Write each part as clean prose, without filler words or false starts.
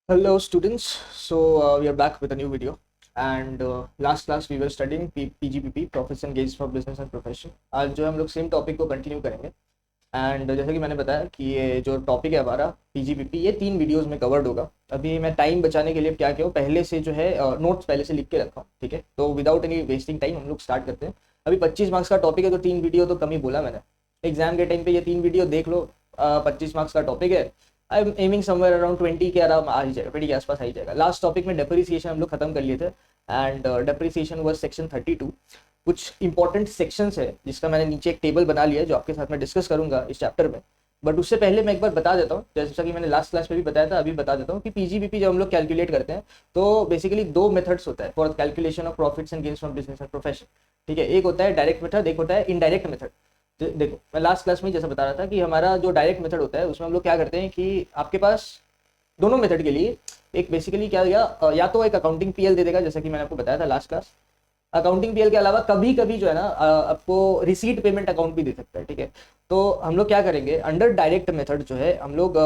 Hello students, we are back with a new video and last class we were studying PGPP Profits Engaged for Business and Profession। आज जो है हम लोग same topic को continue करेंगे and जैसे कि मैंने बताया कि ये जो टॉपिक है हमारा PGPP ये 3 वीडियोस में कवर्ड होगा। अभी मैं टाइम बचाने के लिए क्या किया हूँ, पहले से जो है नोट्स पहले से लिख के रखा हूँ। ठीक है, तो विदाउट एनी वेस्टिंग टाइम हम लोग स्टार्ट करते हैं। अभी 25 मार्क्स का टॉपिक है तो 3 वीडियो तो कम ही बोला मैंने। एग्जाम के टाइम पे ये 3 वीडियो देख लो। 25 मार्क्स का टॉपिक है, I am aiming somewhere around 20 के अराउंड आ ही जाएगा, 20 के आसपास आ ही जाएगा। लास्ट टॉपिक में डेप्रिसिएशन हम लोग खत्म कर लिए थे एंड डेप्रिसिएशन वाज सेक्शन 32। कुछ इंपॉर्टेंट सेक्शंस है जिसका मैंने नीचे एक टेबल बना लिया है जो आपके साथ में डिस्कस करूंगा इस चैप्टर में। बट उससे पहले मैं एक बार बता देता हूँ, जैसा कि मैंने लास्ट क्लास में भी बताया था, अभी बता देता हूँ कि पीजीबीपी जब हम लोग कैलकुलेट करते हैं तो बेसिकली 2 मेथड्स होता है for calculation of profits and gains from business and profession. ठीक है, एक होता है डायरेक्ट मेथड, एक होता है इनडायरेक्ट मेथड। देखो मैं लास्ट क्लास में जैसा बता रहा था कि हमारा जो डायरेक्ट मेथड होता है उसमें हम लोग क्या करते हैं कि आपके पास दोनों मेथड के लिए एक बेसिकली क्या दिया, या तो एक अकाउंटिंग पीएल दे देगा जैसा कि मैंने आपको बताया था लास्ट क्लास। अकाउंटिंग पीएल के अलावा कभी कभी जो है ना आपको रिसीट पेमेंट अकाउंट भी दे सकता है। ठीक है, तो हम लोग क्या करेंगे, अंडर डायरेक्ट मेथड जो है हम लोग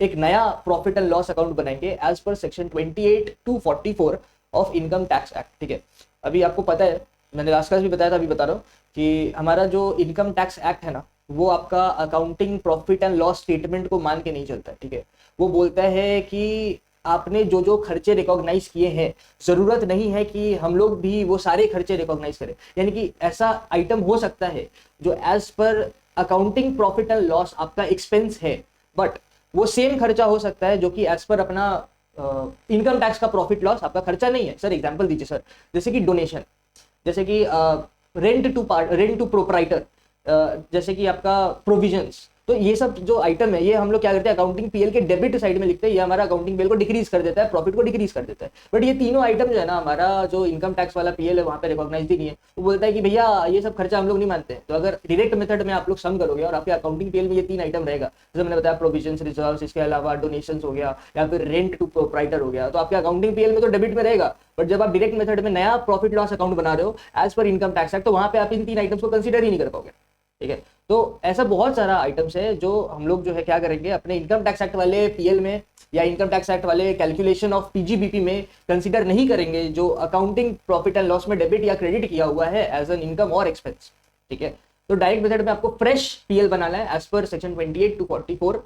एक नया प्रॉफिट एंड लॉस अकाउंट बनाएंगे as per section 28 to 44 of income tax act. ठीक है, अभी आपको पता है, मैंने लास्ट क्लास भी बताया था, अभी बता रहा हूँ कि हमारा जो इनकम टैक्स एक्ट है ना वो आपका accounting profit and loss statement को मान के नहीं चलता है। ठीक है, वो बोलता है कि आपने जो जो खर्चे रिकॉग्नाइज किए हैं जरूरत नहीं है कि हम लोग भी वो सारे खर्चे रिकॉग्नाइज करें। यानी कि ऐसा आइटम हो सकता है जो as per accounting profit and loss आपका एक्सपेंस है, बट वो सेम खर्चा हो सकता है जो कि एज पर अपना इनकम टैक्स का प्रॉफिट लॉस आपका खर्चा नहीं है। सर एग्जाम्पल दीजिए सर, जैसे कि डोनेशन, जैसे कि रेंट टू प्रोपराइटर, जैसे कि आपका प्रोविजंस। तो ये सब जो आइटम है ये हम लोग क्या करते हैं, अकाउंटिंग पीएल के डेबिट साइड में लिखते हैं, ये हमारा अकाउंटिंग पीएल को डिक्रीज कर देता है, प्रॉफिट को डिक्रीज कर देता है। बट ये तीनों आइटम जो है ना, हमारा जो इनकम टैक्स वाला पीएल है वहां पे रिकॉग्नाइज ही नहीं है। वो बोलता है कि भैया ये सब खर्चा हम लोग नहीं मानते हैं। तो अगर डायरेक्ट मेथड में आप लोग सम करोगे और आपके अकाउंटिंग पीएल में ये 3 आइटम रहेगा, जैसे मैंने बताया प्रोविजंस, रिजर्व्स, इसके अलावा डोनेशन हो गया या फिर रेंट टू प्रोपराइटर हो गया, तो आपके अकाउंटिंग पीएल में तो डेबिट में रहेगा। बट जब आप डायरेक्ट मेथड में नया प्रॉफिट लॉस अकाउंट बना रहे हो as per income tax act, तो वहां पे आप इन 3 आइटम्स को कंसीडर ही नहीं कर पाओगे। ठीक है, तो ऐसा बहुत सारा आइटम्स है जो हम लोग जो है क्या करेंगे, अपने इनकम टैक्स एक्ट वाले पीएल में या इनकम टैक्स एक्ट वाले कैलकुलेशन ऑफ पीजीबीपी में कंसीडर नहीं करेंगे जो अकाउंटिंग प्रॉफिट एंड लॉस में डेबिट या क्रेडिट किया हुआ है एज एन इनकम और एक्सपेंस। ठीक है, तो डायरेक्ट मेथड में आपको फ्रेश पीएल बनाना है as per section 28 to 44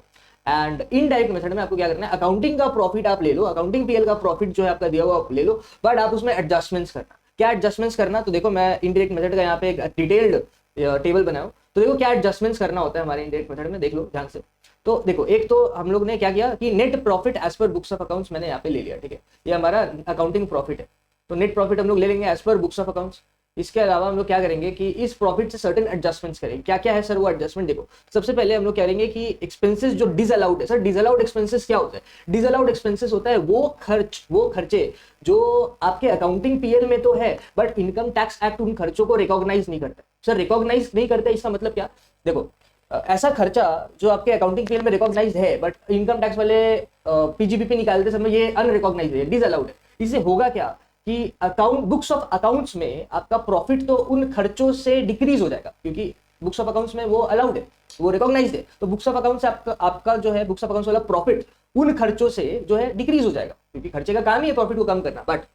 and indirect method में आपको क्या करना है, अकाउंटिंग का प्रॉफिट आप ले लो, अकाउंटिंग पीएल का प्रॉफिट जो है आपका दिया हुआ आप ले लो, बट आप उसमें एडजस्टमेंट्स करना। क्या एडजस्टमेंट्स करना, तो देखो मैं इनडायरेक्ट मेथड का यहाँ पे एक डिटेल्ड टेबल बनाया, तो देखो क्या एडजस्टमेंट्स करना होता है हमारे इनडायरेक्ट मेथड में, देख लो ध्यान से। तो देखो एक तो हम लोग ने क्या किया कि net profit as per books of accounts मैंने यहाँ पे ले लिया। ठीक है, ये हमारा अकाउंटिंग प्रॉफिट है, तो नेट प्रॉफिट हम लोग ले लेंगे as per books of accounts. इसके अलावा हम लोग क्या करेंगे कि इस प्रॉफिट से सर्टेन एडजस्टमेंट्स करेंगे। क्या क्या है सर वो एडजस्टमेंट, देखो सबसे पहले हम लोग करेंगे कि एक्सपेंसेस जो डिसअलाउड है, सर डिसअलाउड एक्सपेंसेस क्या होता है, डिसअलाउड एक्सपेंसेस होता है वो खर्चे जो आपके अकाउंटिंग पीएल में तो है बट इनकम टैक्स एक्ट उन खर्चों को रिकॉग्नाइज नहीं करता। सर रिकॉग्नाइज नहीं करते इसका मतलब क्या, देखो ऐसा खर्चा जो आपके अकाउंटिंग पीएल में रिकॉग्नाइज है बट इनकम टैक्स वाले पीजीबीपी निकालते समय ये अनरिकॉग्नाइज है, डिसअलाउड है। इससे होगा क्या कि अकाउंट बुक्स ऑफ अकाउंट्स में आपका प्रॉफिट तो उन खर्चों से डिक्रीज हो जाएगा, क्योंकि बुक्स ऑफ अकाउंट्स में वो अलाउड है, वो रिकॉग्नाइज है। तो बुक्स ऑफ अकाउंट से आपका जो है बुक्स ऑफ अकाउंट्स वाला प्रॉफिट उन खर्चों से जो है डिक्रीज हो जाएगा, क्योंकि खर्चे का काम ही है प्रॉफिट को कम करना। बट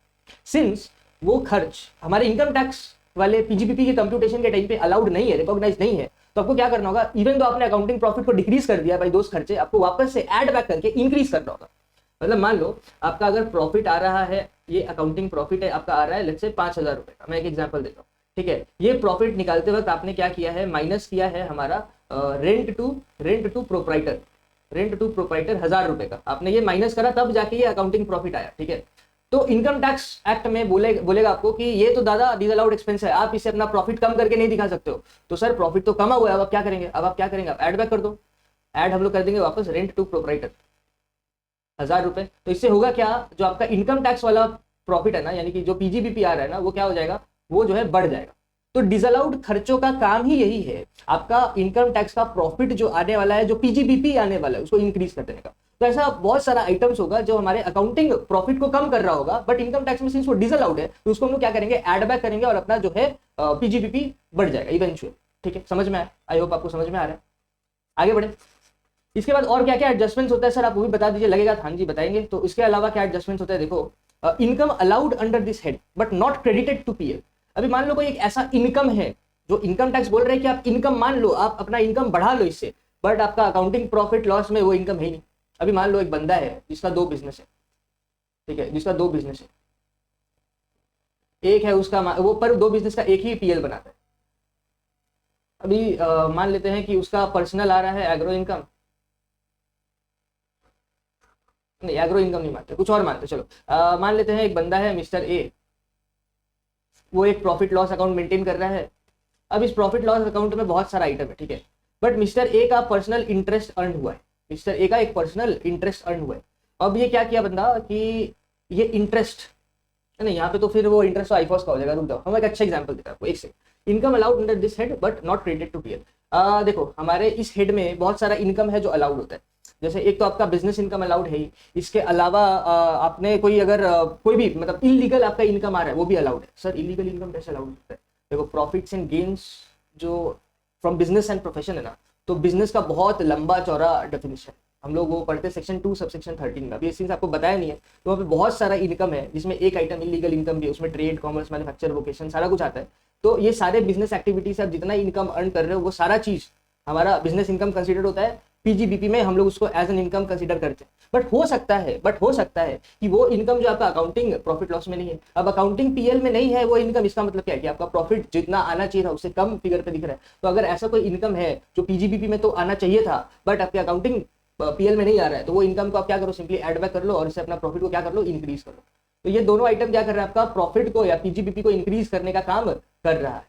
सिंस वो खर्च हमारे इनकम टैक्स वाले पीजीबीपी के कंप्यूटेशन के टाइम पे अलाउड नहीं है, रिकॉग्नाइज नहीं है, तो आपको क्या करना होगा, इवन तो आपने अकाउंटिंग प्रॉफिट को डिक्रीज कर दिया भाई, दोस्त खर्चे आपको वापस से ऐड बैक करके इंक्रीज करना होगा। मतलब मान लो आपका अगर प्रॉफिट आ रहा है, ये अकाउंटिंग प्रॉफिट है आपका आ रहा है लेट्स से 5,000 रुपए का, मैं एक एग्जांपल देता हूँ। ठीक है, ये प्रॉफिट निकालते वक्त आपने क्या किया है, माइनस किया है हमारा rent to proprietor, rent to proprietor 1,000 रुपए का आपने ये माइनस करा, तब जाके ये अकाउंटिंग प्रॉफिट आया। ठीक है, तो इनकम टैक्स एक्ट में बोलेगा आपको कि ये तो दादा डिसअलाउड एक्सपेंस है, आप इसे अपना प्रॉफिट कम करके नहीं दिखा सकते हो। तो सर प्रॉफिट तो कमा हुआ है, अब आप क्या करेंगे, आप ऐड बैक कर दो, ऐड हम लोग कर देंगे वापस रेंट टू प्रोपराइटर 1,000 रुपए। तो इससे होगा क्या, जो आपका इनकम टैक्स वाला प्रॉफिट है ना, यानी कि जो पीजीबीपी आ रहा है ना, वो क्या हो जाएगा, वो जो है बढ़ जाएगा। तो डिसअलाउड खर्चों का काम ही यही है, आपका इनकम टैक्स का प्रॉफिट जो आने वाला है, जो पीजीबीपी आने वाला है उसको इंक्रीज कर देने का। तो ऐसा बहुत सारा आइटम्स होगा जो हमारे अकाउंटिंग प्रॉफिट को कम कर रहा होगा, बट इनकम टैक्स में सिंस वो डिसअलाउड है तो उसको हम लोग क्या करेंगे, एड बैक करेंगे और अपना जो है पीजीबीपी बढ़ जाएगा इवेंचुअली। ठीक है, समझ में आया, आई होप आपको समझ में आ रहा है। आगे बढ़े, इसके बाद और क्या क्या एडजस्टमेंट्स होता है सर, आप वो भी बता दीजिए, लगेगा हाँ जी बताएंगे। तो इसके अलावा क्या एडजस्टमेंट्स होता है, देखो income allowed under this head but not credited to PL. अभी मान लो कोई एक ऐसा इनकम है जो इनकम टैक्स बोल रहे हैं कि आप इनकम मान लो, आप अपना इनकम बढ़ा लो इससे, बट आपका अकाउंटिंग प्रॉफिट लॉस में वो इनकम है ही नहीं। अभी मान लो एक बंदा है जिसका 2 बिजनेस है, ठीक है, जिसका 2 बिजनेस है, एक है उसका वो पर 2 बिजनेस का एक ही पीएल बनाता है। अभी मान लेते हैं कि उसका पर्सनल आ रहा है एग्रो इनकम, नहीं एग्रो इनकम नहीं मानते, कुछ और मानते, चलो मान लेते हैं एक बंदा है मिस्टर ए, वो एक प्रॉफिट लॉस अकाउंट मेंटेन कर रहा है। अब इस प्रॉफिट लॉस अकाउंट में बहुत सारा आइटम है, ठीक है, बट मिस्टर ए का पर्सनल इंटरेस्ट अर्न हुआ है, मिस्टर ए का एक पर्सनल इंटरेस्ट अर्न हुआ है। अब ये क्या किया बंदा कि ये इंटरेस्ट नहीं, यहाँ पे तो फिर वो इंटरेस्ट तो आईफॉस का हो जाएगा, रुक जाओ, हम एक अच्छा एग्जांपल देते हैं आपको, एक second. Income allowed under this head but not credited to PL. देखो हमारे इस हेड में बहुत सारा इनकम है जो अलाउड होता है, जैसे एक तो आपका बिजनेस इनकम अलाउड है ही, इसके अलावा आपने कोई अगर कोई भी मतलब इलीगल आपका इनकम आ रहा है वो भी अलाउड है। सर इलीगल इनकम कैसे अलाउड होता है, देखो प्रॉफिट्स एंड गेन्स जो फ्रॉम बिजनेस एंड प्रोफेशन है ना, तो बिजनेस का बहुत लंबा चौड़ा डेफिनेशन, हम लोग वो पढ़ते सेक्शन 2 सबसेक्शन 13 में, अभी इस चीज आपको बताया नहीं है। तो वहाँ पे बहुत सारा इनकम है जिसमें एक आइटम इलीगल इनकम भी है, उसमें ट्रेड, कॉमर्स, मैन्युफैक्चर, वोकेशन सारा कुछ आता है। तो ये सारे बिजनेस एक्टिविटी से आप जितना इनकम अर्न कर रहे हो वो सारा चीज हमारा बिजनेस इनकम कंसिडर होता है। पीजीबीपी में हम लोग उसको एज एन इनकम कंसीडर करते हैं। बट हो सकता है कि वो इनकम जो आपका अकाउंटिंग प्रॉफिट लॉस में नहीं है, अब अकाउंटिंग पीएल में नहीं है वो इनकम, इसका मतलब क्या है कि आपका प्रॉफिट जितना आना चाहिए था उससे कम फिगर पे दिख रहा है। तो अगर ऐसा कोई इनकम है जो पीजीबीपी में तो आना चाहिए था बट आपके अकाउंटिंग पीएल में नहीं आ रहा है, तो वो इनकम को आप क्या करो, सिंपली एड बैक कर लो और इससे अपना प्रॉफिट को क्या कर लो, इंक्रीज कर लो। तो ये दोनों आइटम क्या कर रहा है, आपका प्रॉफिट को या पीजीबीपी को इंक्रीज करने का काम कर रहा है।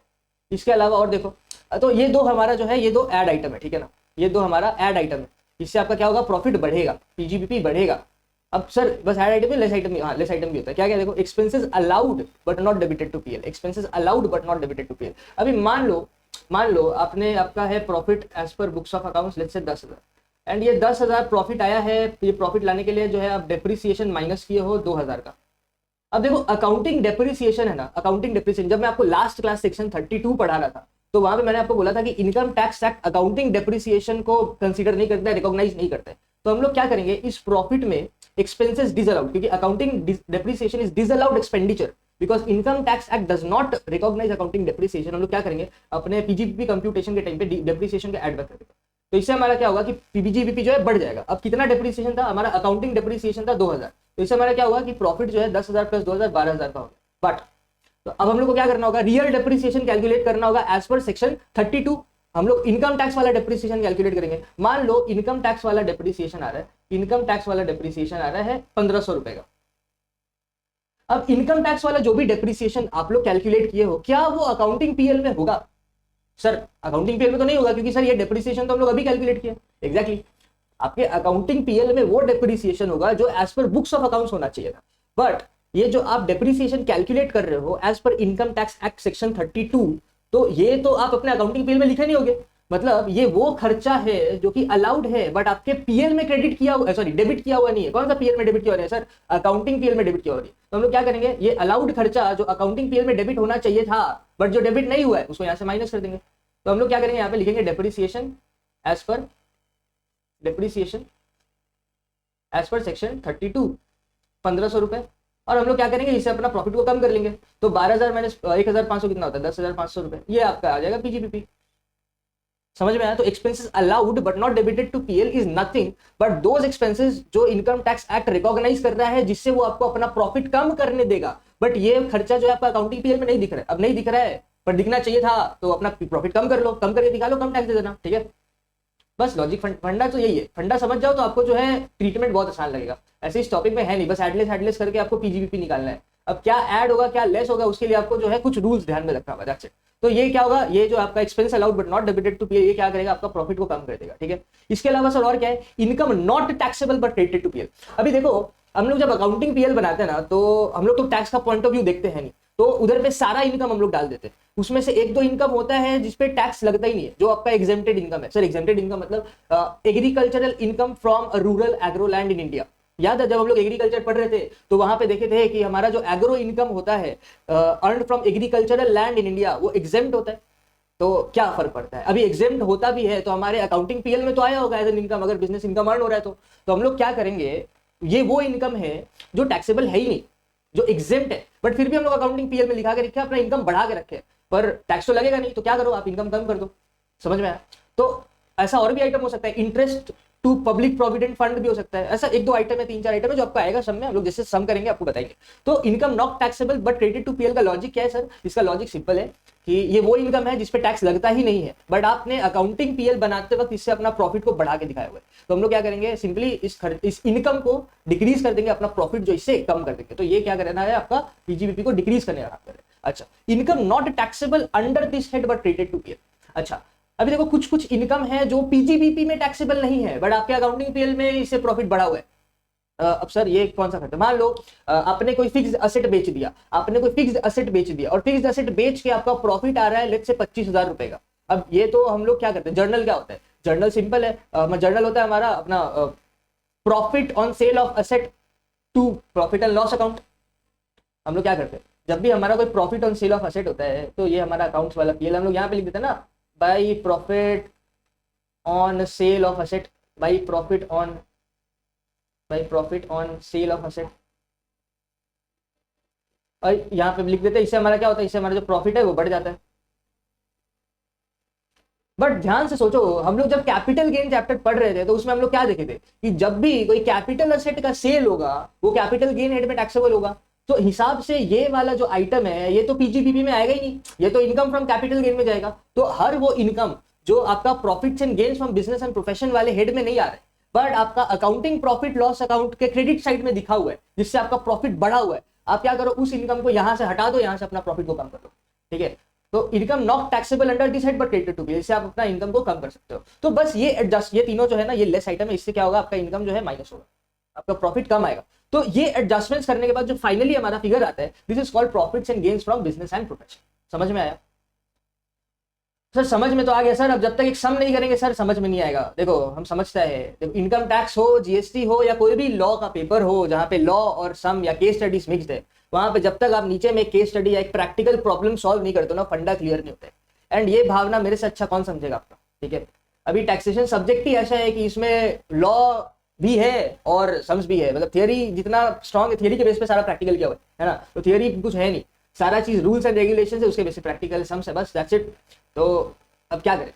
इसके अलावा और देखो, तो ये दो हमारा जो है ये दो ऐड आइटम है, ठीक है ना, ये दो हमारा ऐड आइटम है, इससे आपका क्या होगा, प्रॉफिट बढ़ेगा, पीजीबीपी बढ़ेगा। अब सर बस ऐड आइटम में लेस आइटम, हाँ लेस आइटम भी होता है, क्या क्या देखो, expenses allowed but not debited to PL, expenses allowed but not debited to PL. अभी मान लो आपने आपका है profit as per books of accounts let's से 10,000 एंड ये 10,000 प्रॉफिट आया है, ये प्रॉफिट लाने के लिए जो है आप डेप्रिसिएशन माइनस किए हो 2,000 का। अब देखो अकाउंटिंग डेप्रिसिएशन है ना, अकाउंटिंग डेप्रिसिएशन जब मैं आपको लास्ट क्लास सेक्शन 32 पढ़ा रहा था तो वहां पे मैंने आपको बोला था कि income tax act accounting depreciation को कंसीडर नहीं करता है, रिकॉग्नाइज नहीं करता है। तो हम लोग क्या करेंगे, इस प्रॉफिट में एक्सपेंसेस डिसअलाउड, क्योंकि accounting depreciation is disallowed expenditure because income tax act does not recognise accounting depreciation. हम लोग क्या करेंगे, अपने पीजीबीपी कंप्यूटेशन के टाइम पे डेप्रिसिएशन के ऐड बैक कर देंगे। तो इससे हमारा क्या होगा कि पीजीबीपी जो है बढ़ जाएगा। अब कितना डेप्रिसिएशन था हमारा, अकाउंटिंग डेप्रिसिएशन था 2,000, तो इससे हमारा क्या होगा कि प्रॉफिट जो है 10,000 प्लस 2,000 12,000 का होगा। बट तो अब हम लोग को क्या करना होगा, रियल डेप्रिसिएशन कैलकुलेट करना होगा एज पर सेक्शन 32। हम लोग इनकम टैक्स वाला डेप्रिसिएशन कैलकुलेट करेंगे। मान लो इनकम टैक्स वाला डेप्रिसिएशन आ रहा है, इनकम टैक्स वाला डेप्रिसिएशन आ रहा है 1,500 रुपए का। अब इनकम टैक्स वाला जो भी डेप्रिसिएशन आप लोग कैलकुलेट किए हो, क्या वो अकाउंटिंग पीएल में होगा? सर अकाउंटिंग पीएल में तो नहीं होगा क्योंकि सर ये डेप्रिसिएशन तो हम लोग अभी कैलकुलेट किया। एग्जैक्टली आपके अकाउंटिंग पीएल में वो डेप्रिसिएशन होगा जो as per books of accounts होना चाहिए था। बट ये जो आप डेप्रिसिएशन कैलकुलेट कर रहे हो as per income tax act section 32, तो ये तो आप अपने अकाउंटिंग पीएल में लिखे नहीं होगे। मतलब ये वो खर्चा है जो कि अलाउड है बट आपके पीएल में क्रेडिट किया हुआ, सॉरी डेबिट किया हुआ नहीं है। कौन सा पीएल में डेबिट किया हुआ है सर, अकाउंटिंग पीएल में डेबिट किया हुआ नहीं। तो हम लोग क्या करेंगे, ये अलाउड खर्चा जो अकाउंटिंग पीएल में डेबिट होना चाहिए था बट जो डेबिट नहीं हुआ है उसको यहाँ से माइनस कर देंगे। तो हम लोग क्या करेंगे, यहाँ पे लिखेंगे डेप्रिसिएशन एज पर सेक्शन 32 1,500 रुपए, और हम लोग क्या करेंगे, इससे अपना प्रॉफिट को कम कर लेंगे। तो 12,000 माइनस 1,500 कितना होता है, 10,500 रुपए, ये आपका आ जाएगा पीजीबीपी। समझ में आया? तो expenses allowed but not debited to PL is nothing but those expenses जो इनकम टैक्स एक्ट रिकॉग्नाइज कर रहा है जिससे वो आपको अपना प्रॉफिट कम करने देगा। बट ये खर्चा जो है आपका अकाउंटिंग पीएल में नहीं दिख रहा है, अब नहीं दिख रहा है पर दिखना चाहिए था, तो अपना प्रॉफिट कम कर लो, कम करके दिखा लो, कम टैक्स दे देना। ठीक है, बस लॉजिक फंडा तो यही है। फंडा समझ जाओ तो आपको जो है ट्रीटमेंट बहुत आसान लगेगा। ऐसे इस टॉपिक में है नहीं, बस एडलेस करके आपको पीजीबीपी निकालना है। अब क्या ऐड होगा क्या लेस होगा उसके लिए आपको जो है कुछ रूल्स ध्यान में रखना होगा। That's it. तो ये क्या होगा, ये जो आपका expense allowed but not debited to PL, ये क्या करेगा, आपका प्रॉफिट को कम कर देगा। ठीक है, इसके अलावा सर और क्या है, income not taxable but credited to PL. अभी देखो हम लोग जब अकाउंटिंग पीएल बनाते हैं ना तो हम लोग तो टैक्स का पॉइंट ऑफ व्यू देखते हैं नहीं, तो उधर पे सारा इनकम हम लोग डाल देते हैं। उसमें से एक दो इनकम होता है जिसपे टैक्स लगता ही नहीं है, जो आपका एग्जेम्प्टेड इनकम है। सर एग्जेम्प्टेड इनकम मतलब agricultural income from rural agro land in India. याद है जब हम लोग एग्रीकल्चर पढ़ रहे थे तो वहां पे देखे थे कि हमारा जो एग्रो इनकम होता है earn from agricultural land in India वो एग्जेम्प्ट होता है। तो क्या फर्क पड़ता है? अभी एग्जेम्प्ट होता भी है तो हमारे अकाउंटिंग पीएल में तो आया होगा एज एन इनकम, अगर बिजनेस इनकम अर्न हो रहा है तो हम लोग क्या करेंगे, ये वो इनकम है जो टैक्सेबल है ही नहीं, जो एग्जेम्प्ट है, बट फिर भी हम लोग अकाउंटिंग पीएल में लिखा के रखे, अपना इनकम बढ़ा के रखे, पर टैक्स तो लगेगा नहीं, तो क्या करो आप इनकम कम कर दो। समझ में आया? तो ऐसा और भी आइटम हो सकता है, interest to public provident fund भी हो सकता है। ऐसा 1-2 आइटम है, 3-4 आइटम है जो आपको आएगा सम में, हम लोग जैसे सम करेंगे आपको बताएंगे। तो income not taxable but credit to PL का लॉजिक क्या है सर? इसका लॉजिक सिंपल है कि ये वो इनकम है जिसपे टैक्स लगता ही नहीं है, बट आपने अकाउंटिंग पीएल बनाते वक्त इससे अपना प्रॉफिट को बढ़ा के दिखाया हुआ है। तो हम लोग क्या करेंगे, सिंपली इस इनकम को डिक्रीज कर देंगे, अपना प्रॉफिट जो इससे कम कर देंगे। तो ये क्या करना है, आपका पीजीबीपी को डिक्रीज करने का काम कर रहे हैं। अच्छा, income not taxable under this head but credit to PL. अच्छा, अभी देखो कुछ इनकम है जो पीजीबीपी में टैक्सेबल नहीं है, बट आपके अकाउंटिंग पीएल में इससे प्रॉफिट बढ़ा हुआ है। अब सर ये कौन सा खर्च है? मान लो आपने कोई फिक्स्ड असेट बेच दिया, और फिक्स्ड असेट बेच के आपका प्रॉफिट आ रहा है लेट्स से 25,000 रुपए का। अब ये तो हम लोग क्या करते हैं, जर्नल क्या होता है, जर्नल सिंपल है, जर्नल होता है हमारा अपना profit on sale of asset to profit and loss account. हम लोग क्या करते हैं, जब भी हमारा कोई profit on sale of asset होता है तो ये हमारा अकाउंट्स वाला पीएल हम लोग यहाँ पे लिख देते हैं ना, by profit on sale of asset, by profit on sale of asset, और यहाँ पे लिख देते हैं। इससे हमारा क्या होता है, इससे हमारा जो प्रॉफिट है वो बढ़ जाता है। बट ध्यान से सोचो, हम लोग जब कैपिटल गेन चैप्टर पढ़ रहे थे तो उसमें हम लोग क्या देखे थे कि जब भी कोई कैपिटल असेट का सेल होगा वो कैपिटल गेन हेड में टैक्सेबल होगा। तो हिसाब से ये वाला जो आइटम है ये तो पीजीबीपी में आएगा ही नहीं, ये तो इनकम फ्रॉम कैपिटल गेन में जाएगा। तो हर वो इनकम जो आपका profits and gains from business and profession वाले हेड में नहीं आ रहा है, बट आपका अकाउंटिंग प्रॉफिट लॉस अकाउंट के क्रेडिट साइड में दिखा हुआ है, जिससे आपका प्रॉफिट बढ़ा हुआ है, आप क्या करो, उस इनकम को यहां से हटा दो, यहां से अपना प्रॉफिट को कम कर दो। ठीक है, तो income not taxable under this head but credited to PL, इससे आप अपना इनकम को कम कर सकते हो। तो बस ये एडजस्ट, ये तीनों जो है ना, ये लेस आइटम है, इससे क्या होगा, आपका इनकम जो है माइनस होगा, आपका प्रॉफिट कम आएगा। तो ये एडजस्टमेंट्स करने के बाद जो फाइनली हमारा फिगर आता है, this is called profits and gains from business and profession. समझ में आया सर? समझ में तो आ गया सर। अब जब तक एक सम नहीं करेंगे सर समझ में नहीं आएगा। देखो हम समझता है, देखो इनकम टैक्स हो, जीएसटी हो, या कोई भी लॉ का पेपर हो जहां पे लॉ और सम या केस स्टडीज मिक्स्ड है, वहां पे जब तक आप नीचे में केस स्टडी या एक प्रैक्टिकल प्रॉब्लम सॉल्व नहीं करते ना, फंडा क्लियर नहीं होता है। एंड ये भावना मेरे से अच्छा कौन समझेगा आपका? ठीक है, अभी टैक्सेशन सब्जेक्ट ही ऐसा है कि इसमें लॉ भी है और सम्स भी है, मतलब थियरी जितना स्ट्रॉन्ग है, थियरी के बेस पे सारा प्रैक्टिकल किया हुआ है ना, तो थियरी कुछ है नहीं, सारा चीज रूल्स एंड रेगुलेशन है, उसके बेस पे प्रैक्टिकल सम्स है, बस दैट्स इट। तो अब क्या करें,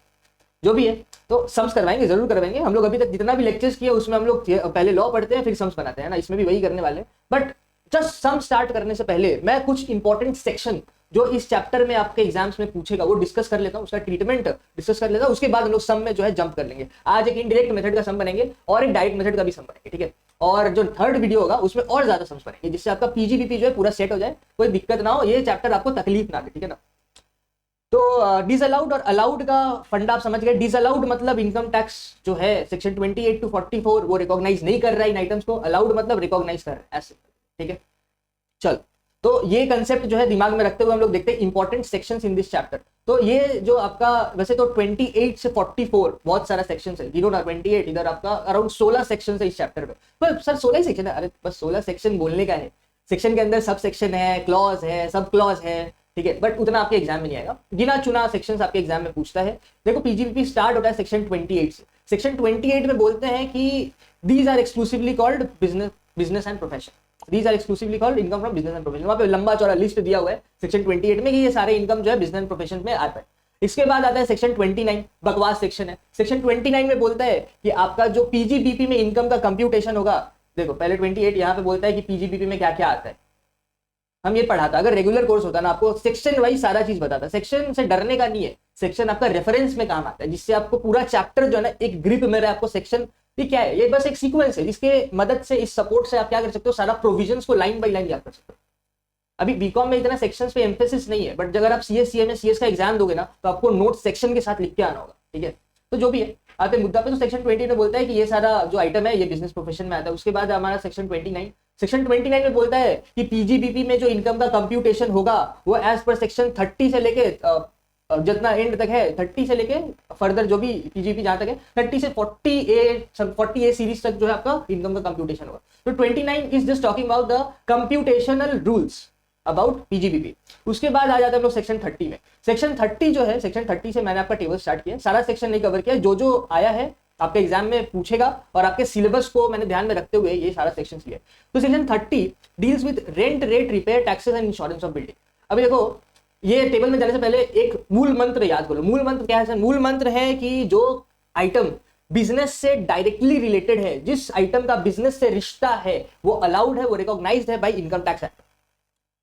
जो भी है तो सम्स करवाएंगे, जरूर करवाएंगे। हम लोग अभी तक जितना भी लेक्चर्स किए उसमें हम लोग पहले लॉ पढ़ते हैं फिर सम्स बनाते हैं ना, इसमें भी वही करने वाले। बट जस्ट सम स्टार्ट करने से पहले मैं कुछ इंपॉर्टेंट सेक्शन जो इस चैप्टर में आपके एग्जाम्स में पूछेगा वो डिस्कस कर लेता हूँ, उसका ट्रीटमेंट डिस्कस कर लेता हूँ, उसके बाद हम लोग सम में जो है जंप कर लेंगे। आज एक इनडायरेक्ट मेथड का सम बनेंगे और एक डायरेक्ट मेथड का भी सम बनेंगे। ठीक है, और जो थर्ड वीडियो होगा उसमें और ज्यादा सम्स बनेंगे, जिससे आपका पीजीबीपी जो है पूरा सेट हो जाए, कोई दिक्कत ना हो, ये चैप्टर आपको तकलीफ ना दे। ठीक है ना? तो डिसअलाउड और अलाउड का फंडा आप समझ गए। डिसअलाउड मतलब इनकम टैक्स जो है सेक्शन 28 to 44 वो रिकॉग्नाइज नहीं कर रहा है इन आइटम्स को, अलाउड मतलब रिकॉग्नाइज कर रहा है, ऐसे। ठीक है, चल, तो ये कंसेप्ट जो है दिमाग में रखते हुए हम लोग देखते हैं important sections in this chapter. तो ये जो आपका वैसे तो 28 से 44 बहुत सारा सेक्शन है, जीरो ना 28, इधर आपका अराउंड 16 सेक्शन है इस चैप्टर में। पर सर 16 ही सेक्शन है? अरे बस 16 सेक्शन बोलने का है, सेक्शन के अंदर सब सेक्शन है, क्लॉज है, सब क्लॉज है। ठीक है, बट उतना आपके एग्जाम में नहीं आएगा, गिना चुना सेक्शंस आपके एग्जाम में पूछता है। देखो पीजीबीपी स्टार्ट होता है सेक्शन 28 से। सेक्शन 28 में बोलते हैं कि these are exclusively called business and profession, these are exclusively called income from business and profession. वहां पे लंबा चौड़ा लिस्ट दिया हुआ है सेक्शन 28 में कि ये सारे इनकम जो है बिजनेस एंड प्रोफेशन में आता है। इसके बाद आता है सेक्शन 29, बकवास सेक्शन है। सेक्शन 29 में बोलता है कि आपका जो पीजीबीपी में इनकम का कंप्यूटेशन होगा, देखो पहले 28 यहाँ पे बोलता है कि पीजीबीपी में क्या क्या आता है, हम ये पढ़ाता। अगर रेगुलर कोर्स होता ना आपको सेक्शन वाइज सारा चीज बताता। सेक्शन से डरने का नहीं है, सेक्शन आपका रेफरेंस में काम आता है, जिससे आपको पूरा चैप्टर जो है ना एक ग्रिप में रहे। आपको सेक्शन ये क्या है, ये बस एक सीक्वेंस है जिसके मदद से, इस सपोर्ट से आप क्या कर सकते हो, सारा प्रोविजंस को लाइन बाय लाइन याद कर सकते हो। अभी बीकॉम में इतना सेक्शंस पे एम्फेसिस नहीं है, बट अगर आप सीएस सीएमए सीएस का एग्जाम दोगे ना तो आपको नोट सेक्शन के साथ लिख के आना होगा। ठीक है, तो जो भी है आते मुद्दा पे, तो सेक्शन 20 में बोलता है कि ये सारा जो आइटम है ये बिजनेस प्रोफेशन में आता है। उसके बाद हमारा सेक्शन 29, सेक्शन 29 में बोलता है कि पीजीबीपी में जो इनकम का कंप्यूटेशन होगा वो एज पर सेक्शन 30 से लेके जितना एंड तक है, 30 से लेके फर्दर जो भी पीजीबी जहां तक है 30 से 40A सीरीज तक जो है आपका इनकम का कंप्यूटेशन होगा। तो 29 is just talking about the computational rules. About PGBP. उसके बाद आ जाते हैं हम लोग सेक्शन 30 में। सेक्शन 30 जो है, सेक्शन 30 से मैंने आपका टेबल स्टार्ट किया, सारा सेक्शन नहीं कवर किया, जो जो आया है आपके एग्जाम में पूछेगा और आपके सिलेबस को मैंने ध्यान में रखते हुए ये सारा सेक्शन लिया। तो section 30 deals with rent, rate, repair, taxes and insurance of building. अभी देखो ये टेबल में जाने से पहले एक मूल मंत्र याद करो। मूल मंत्र क्या है सर? मूल मंत्र है कि जो आइटम बिजनेस से डायरेक्टली रिलेटेड है, जिस आइटम का बिजनेस से रिश्ता है वो अलाउड है, वो रिकॉग्नाइज्ड है बाय इनकम टैक्स एक्ट।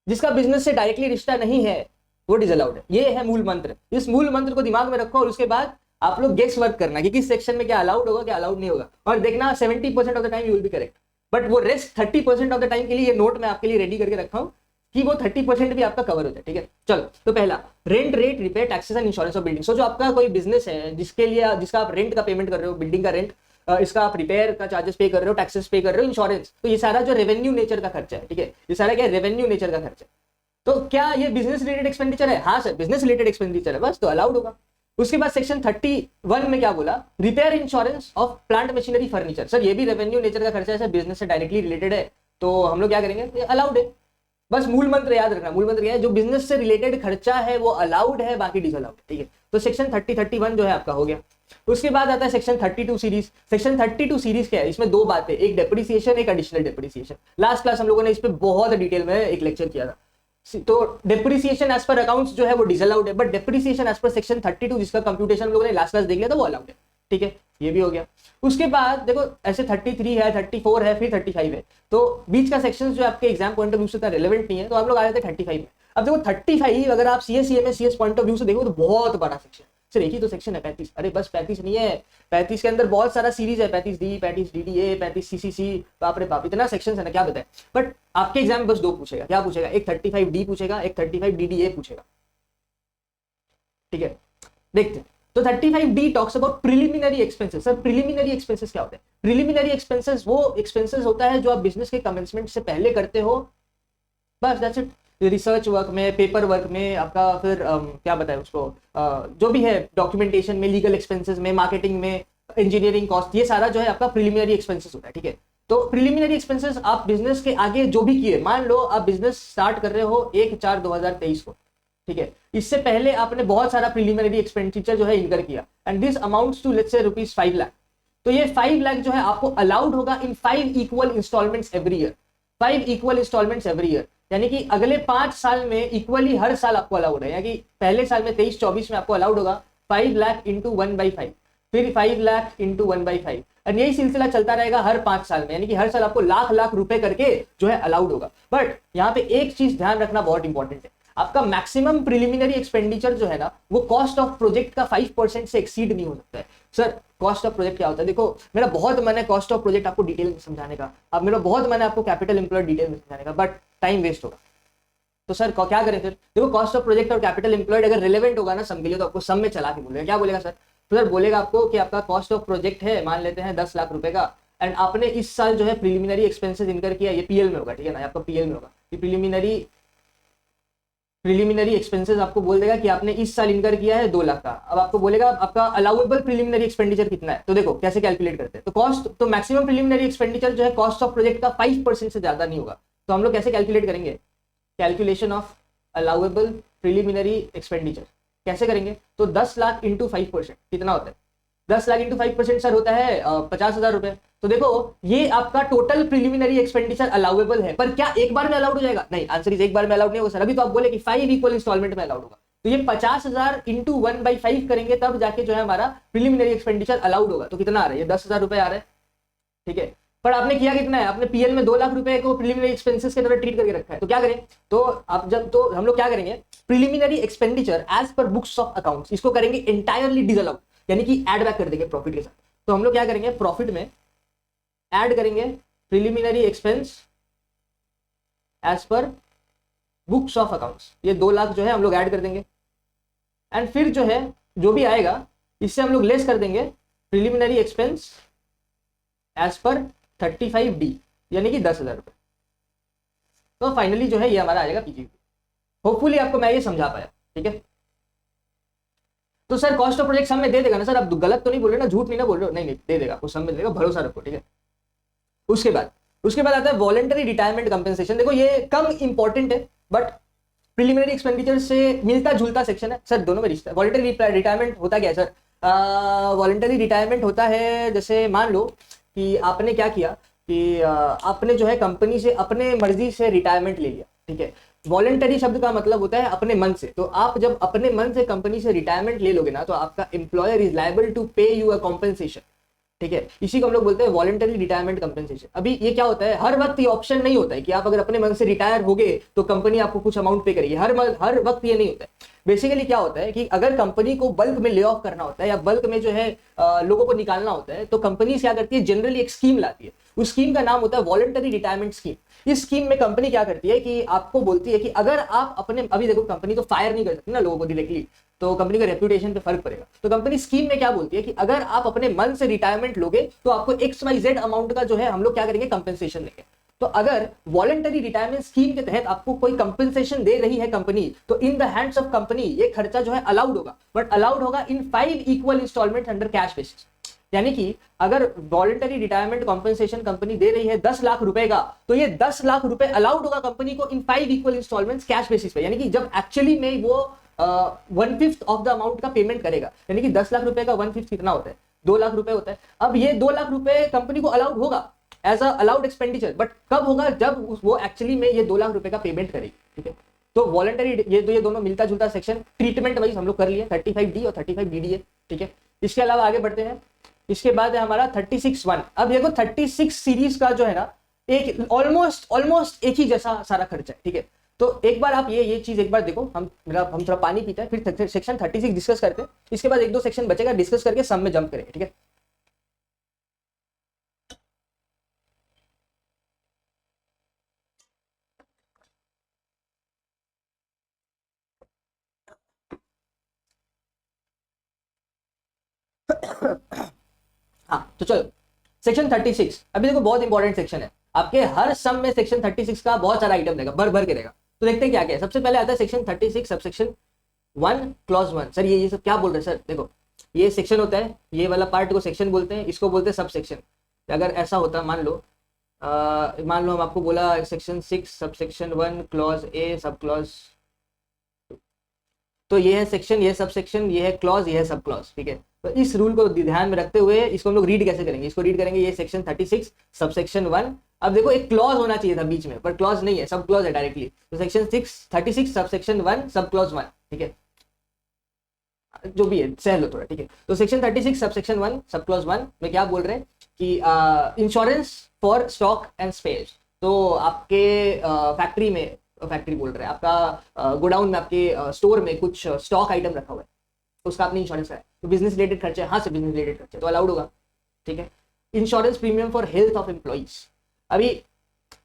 जिसका बिजनेस से डायरेक्टली रिश्ता नहीं है वो डिसअलाउड है। ये है मूल मंत्र। इस मूल मंत्र को दिमाग में रखो और उसके बाद आप लोग गेस वर्क करना कि किस सेक्शन में क्या अलाउड होगा, क्या अलाउड नहीं होगा, और देखना 70% of the time you will be correct. But वो रेस्ट 30% ऑफ द टाइम के लिए ये नोट मैं आपके लिए रेडी करके रखा हूं कि वो 30% भी आपका कवर हो जाए। ठीक है, चलो। तो पहला, rent, rate, repair, taxes and insurance of building. So जो आपका कोई बिजनेस है जिसका आप रेंट का पेमेंट कर रहे हो, बिल्डिंग का रेंट, इसका आप रिपेयर का चार्जेस पे कर रहे हो, टैक्सेस पे कर रहे हो, इंश्योरेंस, तो ये सारा जो रेवेन्यू नेचर का खर्चा है। ठीक है, ये सारा क्या रेवेन्यू नेचर का खर्चा है। तो क्या ये बिजनेस रिलेटेड एक्सपेंडिचर है? हाँ सर, बिजनेस रिलेटेड एक्सपेंडिचर है, बस तो अलाउड होगा। उसके बाद सेक्शन 31 में क्या बोला? Repair, insurance of plant, machinery, furniture. Sir ये भी रेवेन्यू नेचर का खर्चा है सर, बिजनेस से डायरेक्टली रिलेटेड है, तो हम लोग क्या करेंगे? अलाउड है। बस मूल मंत्र याद रखना। मूल मंत्र क्या है? जो बिजनेस से रिलेटेड खर्चा है वो अलाउड है, बाकी डिसअलाउड है। ठीक है, तो सेक्शन 31 जो है आपका हो गया। उसके बाद आता है सेक्शन 32 सीरीज। सेक्शन 32 सीरीज क्या है? इसमें दो बातें, एक डेप्रिसिएशन, एक एडिशनल डेप्रिसिएशन। लास्ट क्लास हम लोगों ने इस पे बहुत डिटेल में एक लेक्चर किया था। तो डेप्रिसिएशन एज पर अकाउंट्स जो है वो डिसअलाउड है, but depreciation as per section 32 जिसका कंप्यूटेशन हम लोगों ने लास्ट क्लास देख लिया था वो अलाउड है। ठीक है, ये भी हो गया। उसके बाद देखो ऐसे 33 है, 34 है, फिर 35 है, तो बीच का सेक्शन जो आपके एग्जाम पॉइंट ऑफ व्यू से इतना रेलेवेंट नहीं है, तो हम लोग आ जाते हैं 35 में। अब देखो 35 अगर आप सीएस पॉइंट ऑफ व्यू से देखो तो बहुत बड़ा सेक्शन। सर एक ही तो सेक्शन है 35। अरे बस 35 नहीं है, 35 के अंदर बहुत सारा सीरीज है, 35D, 35DDA, 35CCC, बाप रे बाप, इतना सेक्शन है ना, क्या बताए। बट आपके एग्जाम में बस दो पूछेगा। क्या पूछेगा? एक 35D पूछेगा, एक 35DDA पूछेगा। ठीक है, देखते हैं। तो 35D talks about preliminary expenses. Sir preliminary expenses क्या होते हैं? प्रिलिमिनरी एक्सपेंसेस वो एक्सपेंसेस होता है जो आप बिजनेस के कमेंसमेंट से पहले करते हो, बस दैट्स इट। रिसर्च वर्क में, पेपर वर्क में आपका, फिर क्या बताए उसको, जो भी है डॉक्यूमेंटेशन में, लीगल एक्सपेंसेस में, मार्केटिंग में, इंजीनियरिंग कॉस्ट, ये सारा जो है आपका प्रिलिमिनरी एक्सपेंसेस होता है। ठीक है, तो प्रिलिमिनरी एक्सपेंसेस आप बिजनेस के आगे जो भी किए, मान लो आप बिजनेस स्टार्ट कर रहे हो 1/4/2023 को। ठीक है, इससे पहले आपने बहुत सारा प्रिलिमिनरी एक्सपेंडिचर जो है इनकर किया, and this amounts to let's say ₹5 lakh. तो ये 5 लाख जो है आपको अलाउड होगा in 5 equal installments every year. 5 equal installments every year, यानी कि अगले 5 साल में इक्वली हर साल आपको अलाउड है। यानी कि पहले साल में 23-24 में आपको अलाउड होगा 5 लाख इंटू 1/5, फिर 5 लाख इंटू 1/5, और यही सिलसिला चलता रहेगा हर 5 साल में, यानी कि हर साल आपको लाख रुपए करके जो है अलाउड होगा। बट यहाँ पे एक चीज ध्यान रखना बहुत इंपॉर्टेंट है, आपका मैक्सिमम प्रिलिमिनरी एक्सपेंडिचर जो है ना वो कॉस्ट ऑफ प्रोजेक्ट का 5% से एक्सीड नहीं हो सकता है। सर कॉस्ट ऑफ प्रोजेक्ट क्या होता है? देखो मेरा बहुत मन है कॉस्ट ऑफ प्रोजेक्ट आपको डिटेल में समझाने का, अब मेरा बहुत मन है आपको कैपिटल एम्प्लॉयड डिटेल में समझाने का, बट टाइम वेस्ट होगा। तो सर क्या करें फिर? देखो कॉस्ट ऑफ प्रोजेक्ट और कैपिटल एम्प्लॉयड अगर रिलेवेंट होगा ना सम के लिए, तो आपको सम में चला के बोलेगा। क्या बोलेगा सर? तो सर बोलेगा आपको कि आपका कॉस्ट ऑफ प्रोजेक्ट है, मान लेते हैं 10 लाख रुपए का, एंड आपने इस साल जो है प्रिलिमिनरी एक्सपेंसेस इनकर किया, ये पीएल में होगा। ठीक है ना, आपका पीएल में होगा। ये प्रिलिमिनरी एक्सपेंसेस आपको बोल देगा कि आपने इस साल इनकर किया है 2 लाख का। अब आपको बोलेगा आपका अलाउएबल प्रिलिमिनरी एक्सपेंडिचर कितना है, तो देखो कैसे कैलकुलेट करते हैं। तो कॉस्ट, तो मैक्सिमम प्रिलिमिनरी एक्सपेंडिचर जो है कॉस्ट ऑफ प्रोजेक्ट का 5% से ज्यादा नहीं होगा। तो हम लोग कैसे कैलकुलेट करेंगे? Calculation of allowable preliminary expenditure कैसे करेंगे? तो 10 लाख इंटू 5% कितना होता है? 10 लाख इंटू 5% सर होता है 50,000 रुपए। तो देखो ये आपका टोटल प्रिलिमिनरी एक्सपेंडिचर अलाउएबल है, पर क्या एक बार में अलाउड हो जाएगा? नहीं, आंसर इज एक बार में अलाउड नहीं होगा सर। अभी तो आप बोले कि 5 इक्वल इंस्टॉलमेंट में अलाउड होगा, तो ये 50,000 इंटू 1/5 करेंगे तब जाके जो है हमारा प्रिलिमिनरी एक्सपेंडिचर अलाउड होगा। तो कितना आ रहा है? ये 10,000 रुपए आ रहा है। ठीक है, पर आपने किया कितना है? आपने पीएल में 2 लाख रुपए को प्रिलिमिनरी एक्सपेंसेस के तरह ट्रीट करके रखा है। तो क्या करें? तो आप जब, तो हम लोग क्या करेंगे, preliminary expenditure as per books of accounts, इसको करेंगे एंटायरली डिसअलाउड, यानी कि ऐड बैक कर देंगे प्रॉफिट के साथ। तो हम लोग क्या करेंगे, प्रॉफिट में ऐड करेंगे preliminary expense as per books of accounts, ये 2 लाख जो है हम लोग ऐड कर देंगे, एंड फिर जो है जो भी आएगा इससे हम लोग लेस कर देंगे प्रिलिमिनरी एक्सपेंस एज पर 35D, यानी कि 10,000 रुपए। तो फाइनली जो है ये हमारा आएगा पीजीबीपी। होपफुली आपको मैं ये समझा पाया। ठीक है, तो सर कॉस्ट ऑफ प्रोजेक्ट सम में दे देगा ना सर? आप गलत तो नहीं बोल रहे ना, झूठ नहीं ना बोल रहे हो? नहीं दे देगा, आपको सम में देगा, भरोसा रखो। ठीक है, उसके बाद आता है वॉलंटरी रिटायरमेंट कंपेंसेशन। देखो ये कम इंपॉर्टेंट है, बट प्रिलिमिनरी एक्सपेंडिचर से मिलता जुलता सेक्शन है सर, दोनों में रिश्ता। वॉलंटरी रिटायरमेंट होता क्या है सर? वॉलंटरी रिटायरमेंट होता है जैसे मान लो कि आपने क्या किया कि आपने जो है कंपनी से अपने मर्जी से रिटायरमेंट ले लिया, ठीक है। वॉलंटरी शब्द का मतलब होता है अपने मन से। तो आप जब अपने मन से कंपनी से रिटायरमेंट ले लोगे ना, तो आपका एम्प्लॉयर इज लायबल टू पे यू अ कॉम्पेंसेशन, ठीक है। इसी को हम लोग बोलते हैं वॉलंटरी रिटायरमेंट कंपेंसेशन। अभी ये क्या होता है, हर वक्त ये ऑप्शन नहीं होता है कि आप अगर अपने मन से रिटायर हो गए तो कंपनी आपको कुछ अमाउंट पे करेगी, हर वक्त ये नहीं होता है। बेसिकली क्या होता है कि अगर कंपनी को बल्क में ले ऑफ करना होता है या बल्क में जो है लोगों को निकालना होता है, तो कंपनी क्या करती है, जनरली एक स्कीम लाती है। उस स्कीम का नाम होता है वॉलंटरी रिटायरमेंट स्कीम। इस स्कीम में कंपनी क्या करती है कि आपको बोलती है कि अगर आप अपने, अभी देखो कंपनी तो फायर नहीं कर सकती ना लोगों को डायरेक्टली, तो कंपनी का रेप्यूटेशन पे फर्क पड़ेगा। तो कंपनी स्कीम में क्या बोलती है कि अगर आप अपने मन से रिटायरमेंट लोगे तो आपको XYZ अमाउंट का जो है हम लोग क्या करेंगे, कंपेंसेशन देंगे। तो अगर वॉलंटरी रिटायरमेंट स्कीम के तहत आपको कोई कंपेंसेशन दे रही है कंपनी, तो in the hands of company ये खर्चा जो है अलाउड होगा, बट अलाउड होगा in 5 equal installment under cash basis. यानी कि अगर वॉलंटरी रिटायरमेंट कॉम्पेंसेशन कंपनी दे रही है 10 लाख रुपए का, तो ये 10 लाख रुपए अलाउड होगा कंपनी को इन 5 इक्वल इंस्टॉलमेंट्स कैश बेसिस पे। यानी कि जब एक्चुअली में वो 1/5 ऑफ द अमाउंट का पेमेंट करेगा, यानी कि 10 लाख रुपए का 1/5 कितना होता है, 2 लाख रुपए होता है। अब ये 2 लाख रुपए कंपनी को अलाउड होगा as a allowed expenditure, but कब होगा, जब वो एक्चुअली में ये 2 लाख रुपए का पेमेंट करेगी, ठीक है। तो वॉलंटरी ये दोनों मिलता जुलता सेक्शन ट्रीटमेंट वाइज हम लोग कर लिए, 35D और 35DD है, ठीक है। इसके अलावा आगे बढ़ते हैं। इसके बाद है हमारा 36(1). अब देखो 36 सीरीज का जो है ना, एक ऑलमोस्ट एक ही जैसा सारा खर्चा है, ठीक है। तो एक बार आप ये चीज एक बार देखो, हम थोड़ा पानी पीते हैं, फिर सेक्शन 36 डिस्कस करते हैं। इसके बाद 1-2 सेक्शन बचेगा, डिस्कस करके सब में जंप करेंगे, ठीक है। हाँ तो चलो सेक्शन 36। अभी देखो बहुत इंपॉर्टेंट सेक्शन है, आपके हर सम में सेक्शन 36 का बहुत सारा आइटम देगा, भर भर के देगा। तो देखते हैं क्या क्या है। सबसे पहले आता है सेक्शन 36 सबसेक्शन 1 क्लॉज 1। सर ये सब क्या बोल रहे हैं सर? देखो ये सेक्शन होता है, ये वाला पार्ट को सेक्शन बोलते हैं, इसको बोलते हैं सब सेक्शन। अगर ऐसा होता मान लो हम आपको बोला section 6 subsection 1 clause A sub clause, तो ये है सेक्शन, ये सब सेक्शन, ये है क्लॉज, ये है सब क्लॉज, ठीक है। तो इस रूल को ध्यान में रखते हुए इसको हम लोग रीड कैसे करेंगे, इसको रीड करेंगे ये सेक्शन 36 सबसेक्शन 1। अब देखो एक क्लॉज होना चाहिए था बीच में, पर क्लॉज नहीं है, सब क्लॉज है डायरेक्टली। तो सेक्शन 36 सबसेक्शन 1 सब क्लॉज 1, ठीक है, जो भी है सह लो थोड़ा, ठीक है। तो सेक्शन 36 सबसेक्शन 1 सब क्लॉज 1 में क्या बोल रहे हैं कि insurance for stock and spheres. तो आपके फैक्ट्री बोल रहे हैं, आपका गोडाउन में, आपके स्टोर में कुछ स्टॉक आइटम रखा हुआ है, तो उसका आपने इंश्योरेंस कराया, तो बिजनेस रिलेटेड खर्चे, हाँ से बिजनेस रिलेटेड खर्चे तो अलाउड होगा, ठीक है। Insurance premium for health of employees. अभी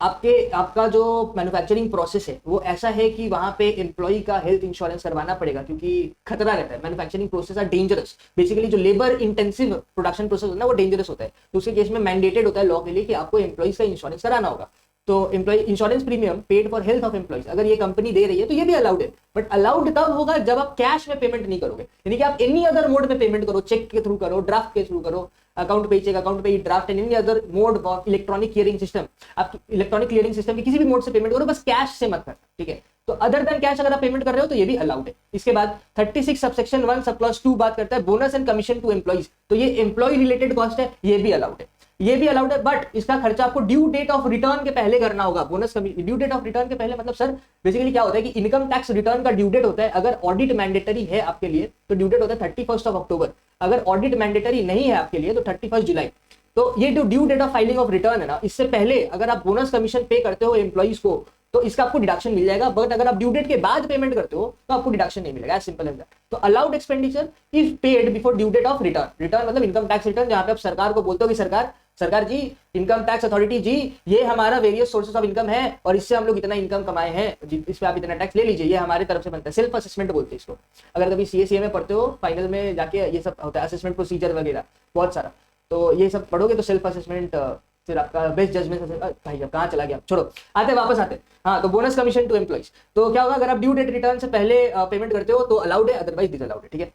आपका जो मैन्युफैक्चरिंग प्रोसेस है वो ऐसा है कि वहां पे एम्प्लॉय का हेल्थ इंश्योरेंस करवाना पड़ेगा, क्योंकि खतरा रहता है। Manufacturing process are dangerous, basically जो लेबर इंटेंसिव प्रोडक्शन प्रोसेस होता है वो डेंजरस होता है। तो उसके केस में मैंडेटेड होता है लॉ के लिए कि आपको एम्प्लॉइज का इंश्योरेंस कराना होगा। तो employ insurance premium paid for health of employees अगर ये कंपनी दे रही है तो ये भी अलाउड है, बट अलाउड तब होगा जब आप कैश में पेमेंट नहीं करोगे, यानी कि आप एनी अदर मोड में पेमेंट करो, चेक के थ्रू करो, ड्राफ्ट के थ्रू करो, अकाउंट पे चेक, अकाउंट पे draft, and any other mode of electronic clearing system. आप इलेक्ट्रॉनिक क्लियरिंग सिस्टम के किसी भी मोड से पेमेंट करो, बस कैश से मत करना, ठीक है। तो अदर देन कैश अगर आप पेमेंट कर रहे हो तो ये भी अलाउड है। इसके बाद 36 सबसेक्शन 1 सब क्लॉज 2 बात करता है bonus and commission to employees. तो ये एम्प्लॉय रिलेटेड कॉस्ट है, ये भी अलाउड है, ये भी अलाउड है, बट इसका खर्चा आपको ड्यू डेट ऑफ रिटर्न के पहले करना होगा। Bonus due date of return के पहले मतलब सर बेसिकली क्या होता है कि इनकम टैक्स रिटर्न का ड्यू डेट होता है, अगर ऑडिट मैंडेटरी है आपके लिए तो ड्यू डेट होता है 31 अक्टूबर, अगर ऑडिट मैंडेटरी नहीं है आपके लिए तो 31 जुलाई। तो ये जो due date of filing of return है ना, इससे पहले अगर आप बोनस कमीशन पे करते हो एम्प्लॉइज को तो इसका आपको डिडक्शन मिल जाएगा, बट अगर आप ड्यू डेट के बाद पेमेंट करते हो तो आपको डिडक्शन नहीं मिलेगा, एज सिंपल एज दैट। तो allowed expenditure if paid before due date of return. Return मतलब इनकम टैक्स रिटर्न, जहां पे आप सरकार को बोलते हो कि सरकार जी, इनकम टैक्स अथॉरिटी जी, ये हमारा वेरियस सोर्सेस ऑफ इनकम है और इससे हम लोग इतना इनकम कमाए हैं, इस पे आप इतना टैक्स ले लीजिए, ये हमारे तरफ से बनता है। सेल्फ असेसमेंट बोलते हैं इसको। अगर कभी CA में पढ़ते हो फाइनल में जाके ये सब होता है, असेसमेंट प्रोसीजर वगैरह बहुत सारा, तो ये सब पढ़ोगे तो सेल्फ असेसमेंट, फिर आपका बेस्ट जजमेंट। भाई अब कहाँ चला गया, छोड़ो, वापस आते। हाँ, तो बोनस कमीशन टू एम्प्लॉइज, तो क्या होगा अगर आप ड्यू डेट रिटर्न से पहले पेमेंट करते हो तो अलाउड है, अदरवाइज डिसअलाउड है, ठीक है।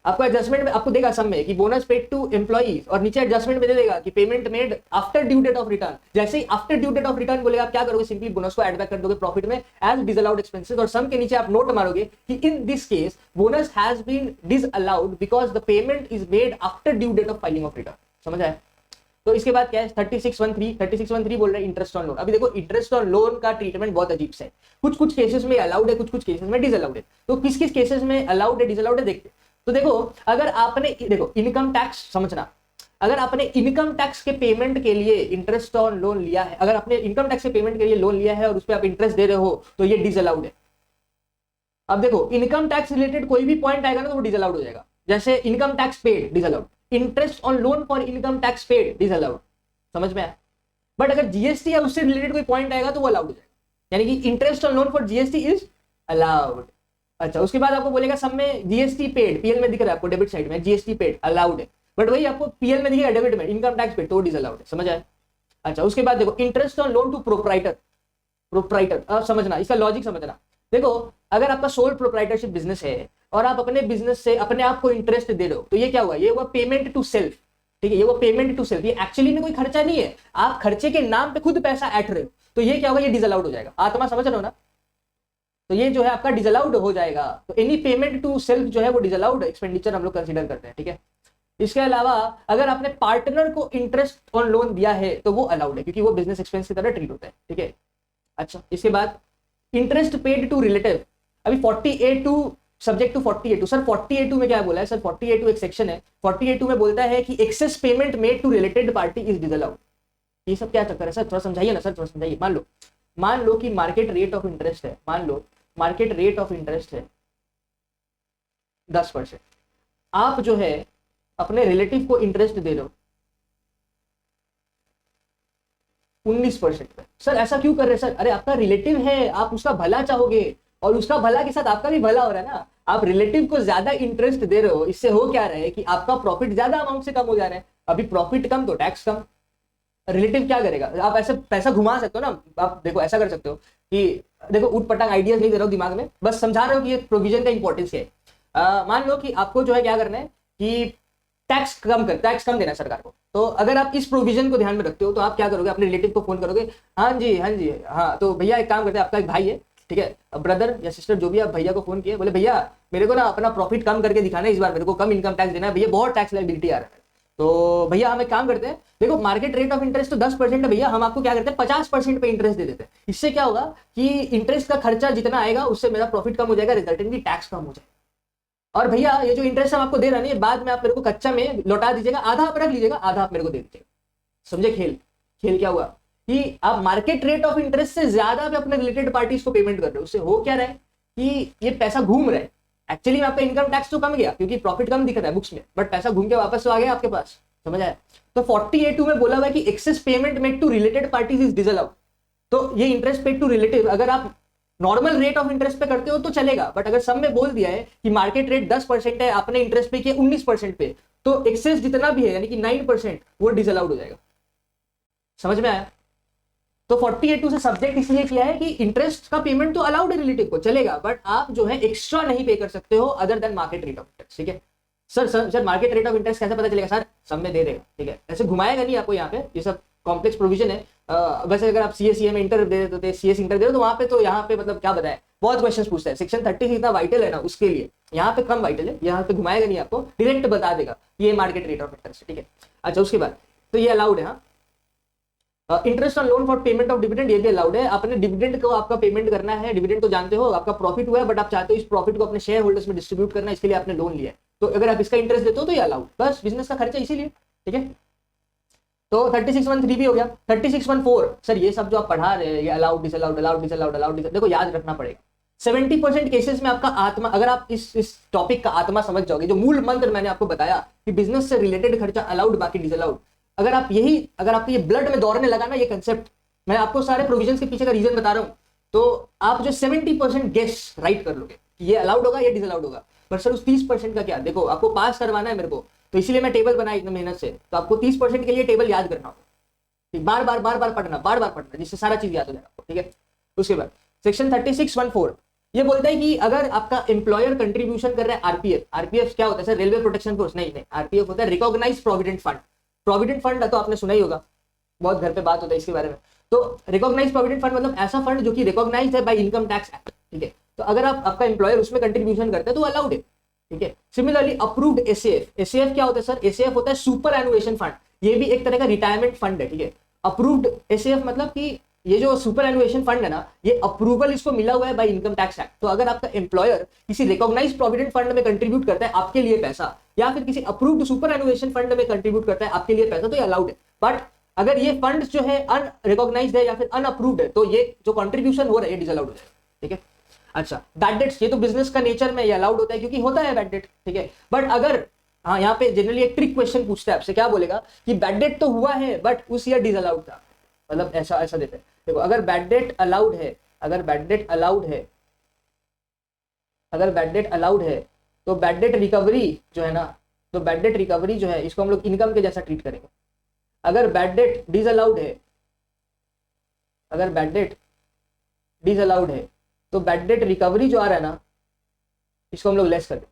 आपको एडजस्टमेंट में आपको देगा सब में कि बोनस पेड टू एम्प्लॉइज, और नीचे एडजस्टमेंट में दे देगा कि payment made after due date of return. जैसे ही after due date of return बोलेगा, आप क्या करोगे, सिंपली बोनस को एड बैक कर दोगे प्रॉफिट में एज डिसअलाउड एक्सपेंसेस, और सम के नीचे आप नोट मारोगे कि in this case bonus has been disallowed because the payment is made after due date of filing of return. समझ आया? तो इसके बाद क्या है 3613 बोल रहे हैं इंटरेस्ट ऑन लोन। अभी देखो इंटरेस्ट ऑन लोन का ट्रीटमेंट बहुत अजीब से है, कुछ कुछ केसेस में अलाउड है, कुछ कुछ केसेस में डिसअलाउड है। तो किस किस केसेस में अलाउड है डिसअलाउड है देखते। तो देखो अगर आपने देखो इनकम टैक्स समझना, अगर आपने इनकम टैक्स के पेमेंट के लिए इंटरेस्ट ऑन लोन लिया है, अगर आपने इनकम टैक्स के पेमेंट के लिए लोन लिया है और उस पर आप इंटरेस्ट दे रहे हो तो ये डिसअलाउड है। अब देखो इनकम टैक्स रिलेटेड कोई भी पॉइंट आएगा ना तो वो डिसअलाउड हो जाएगा। जैसे income tax paid disallowed, interest on loan for income tax paid disallowed. समझ में आया? बट अगर जीएसटी या उससे रिलेटेड कोई पॉइंट आएगा तो वो अलाउड हो जाएगा, यानी कि interest on loan for GST is allowed. अच्छा, उसके बाद आपको बोलेगा सब में जीएसटी पेड, पीएल में दिख रहा है आपको डेबिट साइड में जीएसटी पेड अलाउड है, बट वही आपको पीएल में दिखेगा डेबिट में इनकम टैक्स पेड तो डिसअलाउड है। समझ आया? अच्छा, उसके बाद देखो interest on loan to proprietor. अब समझना, इसका लॉजिक समझना। देखो अगर आपका सोल प्रोप्राइटरशिप बिजनेस है और आप अपने बिजनेस से अपने आप को इंटरेस्ट दे रहे हो तो ये क्या हुआ, ये हुआ पेमेंट टू सेल्फ। ठीक है, ये वो पेमेंट टू सेल्फ, ये एक्चुअली में कोई खर्चा नहीं है, आप खर्चे के नाम पे खुद पैसा ऐड रहे हो, तो ये क्या होगा, ये डिसअलाउड हो जाएगा। आत्मा समझ रहे हो ना? तो ये जो है आपका डिसअलाउड हो जाएगा। तो एनी पेमेंट टू सेल्फ जो है वो डिसअलाउड एक्सपेंडिचर हम लोग कंसीडर करते हैं। ठीक है, इसके अलावा अगर आपने पार्टनर को इंटरेस्ट ऑन लोन दिया है तो वो अलाउड है, क्योंकि वो बिजनेस एक्सपेंस की तरह ट्रीट होता है। ठीक है, अच्छा इसके बाद इंटरेस्ट पेड टू रिलेटिव। अभी 48 सब्जेक्ट टू 48 सर 48 में क्या बोला है सर, 48 एक सेक्शन है, 48 में बोलता है कि excess payment made to related party is disallowed. ये सब क्या चक्कर है सर, थोड़ा समझाइए ना सर, थोड़ा समझाइए। मान लो कि मार्केट रेट ऑफ इंटरेस्ट है, मान लो मार्केट रेट ऑफ इंटरेस्ट है 10%, आप जो है अपने रिलेटिव को इंटरेस्ट दे रहे हो 19% पे। सर ऐसा क्यों कर रहे हैं सर? अरे आपका रिलेटिव है, आप उसका भला चाहोगे और उसका भला के साथ आपका भी भला हो रहा है ना। आप रिलेटिव को ज्यादा इंटरेस्ट दे रहे हो, इससे हो क्या रहा है कि आपका प्रॉफिट ज्यादा अमाउंट से कम हो जा रहा है। अभी प्रॉफिट कम तो टैक्स कम। रिलेटिव क्या करेगा, आप ऐसे पैसा घुमा सकते हो ना। आप देखो ऐसा कर सकते हो कि देखो उठ पटांग आइडियाज नहीं दे रहा हूँ दिमाग में, बस समझा रहा हूँ कि ये प्रोविजन का इंपॉर्टेंस है। मान लो कि आपको जो है क्या करना है कि टैक्स कम देना है सरकार को। तो अगर आप इस प्रोविजन को ध्यान में रखते हो तो आप क्या करोगे, अपने रिलेटिव को फोन करोगे, हाँ जी हाँ तो भैया एक काम करते हैं, आपका एक भाई है, ठीक है, ब्रदर या सिस्टर जो भी, आप भैया को फोन किए, बोले भैया मेरे को ना अपना प्रॉफिट कम करके दिखाना है, इस बार मेरे को कम इनकम टैक्स देना है भैया, बहुत टैक्स लायबिलिटी आ रहा है। तो भैया हम एक काम करते हैं, देखो मार्केट रेट ऑफ इंटरेस्ट तो 10% है भैया, हम आपको क्या करते हैं 50% पे इंटरेस्ट दे देते हैं। इससे क्या होगा कि इंटरेस्ट का खर्चा जितना आएगा उससे मेरा प्रॉफिट कम हो जाएगा, रिजल्टेंटली टैक्स कम हो जाएगा। और भैया ये जो इंटरेस्ट हम आपको दे रहे हैं बाद में आप मेरे को कच्चा में लौटा दीजिएगा, आधा आप रख लीजिएगा, आधा आप मेरे को दे दीजिएगा। समझे खेल? खेल क्या हुआ कि आप मार्केट रेट ऑफ इंटरेस्ट से ज्यादा भी अपने रिलेटेड पार्टीज को पेमेंट कर रहे हो। उससे हो क्या रहा है कि ये पैसा घूम रहा है। एक्चुअली में आपका इनकम टैक्स तो कम गया क्योंकि प्रॉफिट कम दिख रहा है बुक्स में, बट पैसा घूम के वापस तो आ गया आपके पास। समझ आया? तो 48 में बोला हुआ है कि excess payment made to related parties is disallowed. तो ये इंटरेस्ट पेड टू रिलेटिव अगर आप नॉर्मल रेट ऑफ इंटरेस्ट पे करते हो तो चलेगा, बट अगर सब में बोल दिया है कि मार्केट रेट 10% है, आपने इंटरेस्ट पे किया 19% पे, तो एक्सेस जितना भी है यानी कि 9% वो डिसअलाउड हो जाएगा। समझ में आया? तो 48 से सब्जेक्ट इसलिए किया है कि इंटरेस्ट का पेमेंट तो अलाउड है रिलेटिव को, चलेगा, बट आप जो है एक्स्ट्रा नहीं पे कर सकते हो other than market rate of interest. ठीक है sir market rate of interest कैसे पता चलेगा सर? सब में दे देगा। ठीक है, ऐसे घुमाएगा नहीं आपको, यहाँ पे ये सब कॉम्प्लेक्स प्रोविजन है। वैसे अगर आप सीएससी में इंटर दे देते, सीएस इंटर दे रहे तो वहां पे तो यहाँ पे मतलब क्या बताए, बहुत क्वेश्चंस पूछता है। सेक्शन 30 इतना वाइटल है ना उसके लिए, यहाँ पे कम वाइटल है, यहाँ पे घुमाएगा नहीं आपको, डायरेक्ट बता देगा ये मार्केट रेट ऑफ इंटरेस्ट। ठीक है, अच्छा उसके बाद तो ये अलाउड है। हाँ, interest on loan for payment of dividend, ये भी अलाउड है। आपने डिविडेंड को आपका पेमेंट करना है, डिविडेंड तो जानते हो आपका प्रॉफिट हुआ है, बट आप चाहते हो इस प्रॉफिट को अपने शेयर होल्डर्स में डिस्ट्रीब्यूट करना है, इसके लिए आपने लोन लिया है, तो अगर आप इसका इंटरेस्ट देते हो तो ये अलाउड, बस बिजनेस का खर्चा इसीलिए। ठीक है, तो 3613 भी हो गया। 3614 सर ये सब जो आप पढ़ा रहे हैं ये allowed disallowed allowed disallowed allowed, देखो याद रखना पड़ेगा 70% केसेस में आपका आत्मा, अगर आप इस टॉपिक का आत्मा समझ जाओगे, जो मूल मंत्र मैंने आपको बताया कि बिजनेस से रिलेटेड खर्चा अलाउड बाकी डिसअलाउड, अगर आपको ये ब्लड में दौड़ने लगा ना ये कंसेप्ट, मैं आपको सारे प्रोविजंस के पीछे का रीजन बता रहा हूँ, तो आप जो 70% गेस राइट कर लोगे कि ये अलाउड होगा ये डिसअलाउड होगा। बट सर उस 30% का क्या? देखो आपको पास करवाना है मेरे को, तो इसीलिए मैं टेबल बनाई इतनी मेहनत से, तो आपको 30% के लिए टेबल याद करना होगा, बार बार पढ़ना, जिससे सारा चीज याद हो जाएगा। ठीक है, उसके बाद सेक्शन 3614 ये बोलता है कि अगर आपका एम्प्लॉयर कंट्रीब्यूशन कर रहा है आरपीएफ, आरपीएफ क्या होता है सर, रेलवे प्रोटेक्शन फोर्स, नहीं नहीं, आरपीएफ होता है recognise provident fund. Provident fund तो आपने सुना ही होगा, बहुत घर पे बात होता है इसके बारे में। तो रिकॉग्नाइज प्रोविडेंट फंड मतलब ऐसा फंड जो कि रिकॉग्नाइज है बाय इनकम टैक्स एक्ट, ठीक है। तो अगर आपका एम्प्लॉयर उसमें कंट्रीब्यूशन करता है तो अलाउड है, ठीक है। सिमिलरली अप्रूव्ड एसीएफ, एसीएफ क्या होता है सर, एसीएफ होता है सुपर एनुएशन फंड, ये भी एक तरह का रिटायरमेंट फंड है, ठीक है। अप्रूव्ड एसीएफ मतलब कि ये जो सुपर एनुएशन फंड है ना, ये अप्रूवल इसको मिला हुआ है बाय इनकम टैक्स एक्ट। तो अगर आपका एम्प्लॉयर किसी रिकॉग्नाइज प्रोविडेंट फंड में कंट्रीब्यूट करता है आपके लिए पैसा, या फिर किसी अप्रूव्ड सुपर एनुएशन फंड में कंट्रीब्यूट करता है आपके लिए पैसा, तो ये अलाउड है। बट अगर ये फंड जो है अनरिकॉग्नाइज्ड है या फिर अनअप्रूव्ड है, तो ये जो कंट्रीब्यूशन हो रहा है ये डिसअलाउड हो जाएगा, ठीक है। अच्छा, बैड डेट्स, ये तो बिजनेस का नेचर में ये अलाउड होता है क्योंकि होता है बैड डेट, ठीक है। बट अगर, हाँ, यहाँ पे जनरली एक ट्रिक क्वेश्चन पूछता है आपसे, क्या बोलेगा कि बैड डेट तो हुआ है बट उस ईयर डिसअलाउड था, मतलब ऐसा ऐसा देते हैं। देखो, अगर बैड डेट अलाउड है, अगर बैड डेट अलाउड है, अगर बैड डेट अलाउड है, तो बैड डेट रिकवरी जो है ना, तो बैड डेट रिकवरी जो है इसको हम लोग इनकम के जैसा ट्रीट करेंगे। अगर बैड डेट डिसअलाउड है, अगर बैड डेट डिसअलाउड है, तो बैड डेट रिकवरी जो आ रहा है ना, इसको हम लोग लेस कर दें।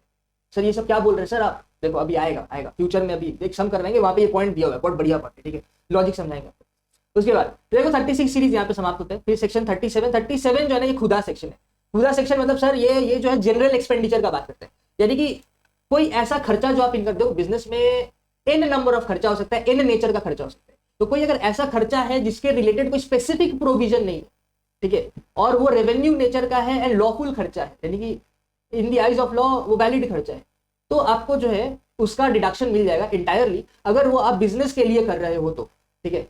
सर ये सब क्या बोल रहे हैं सर आप, देखो अभी आएगा आएगा फ्यूचर में, अभी एक सम कर रहे हैं वहां पे ये पॉइंट दिया हुआ है, बहुत बढ़िया पॉइंट है, ठीक है, लॉजिक समझाएंगे। उसके बाद देखो 36 सीरीज यहाँ पे समाप्त होते हैं। फिर सेक्शन 37 जो है ना, ये खुदा सेक्शन है। खुदा सेक्शन मतलब सर ये जो है जनरल एक्सपेंडिचर का बात करते हैं, यानी कि कोई ऐसा खर्चा जो आप इनकम दो, बिजनेस में एन नंबर ऑफ खर्चा हो सकता है, एन नेचर का खर्चा हो सकता है। तो कोई अगर ऐसा खर्चा है जिसके रिलेटेड कोई स्पेसिफिक प्रोविजन नहीं है, ठीक है, और वो रेवेन्यू नेचर का है एंड लॉफुल खर्चा है, यानी कि in the eyes of law वो वैलिड खर्चा है, तो आपको जो है उसका डिडक्शन मिल जाएगा इंटायरली, अगर वो आप बिजनेस के लिए कर रहे हो तो, ठीक है।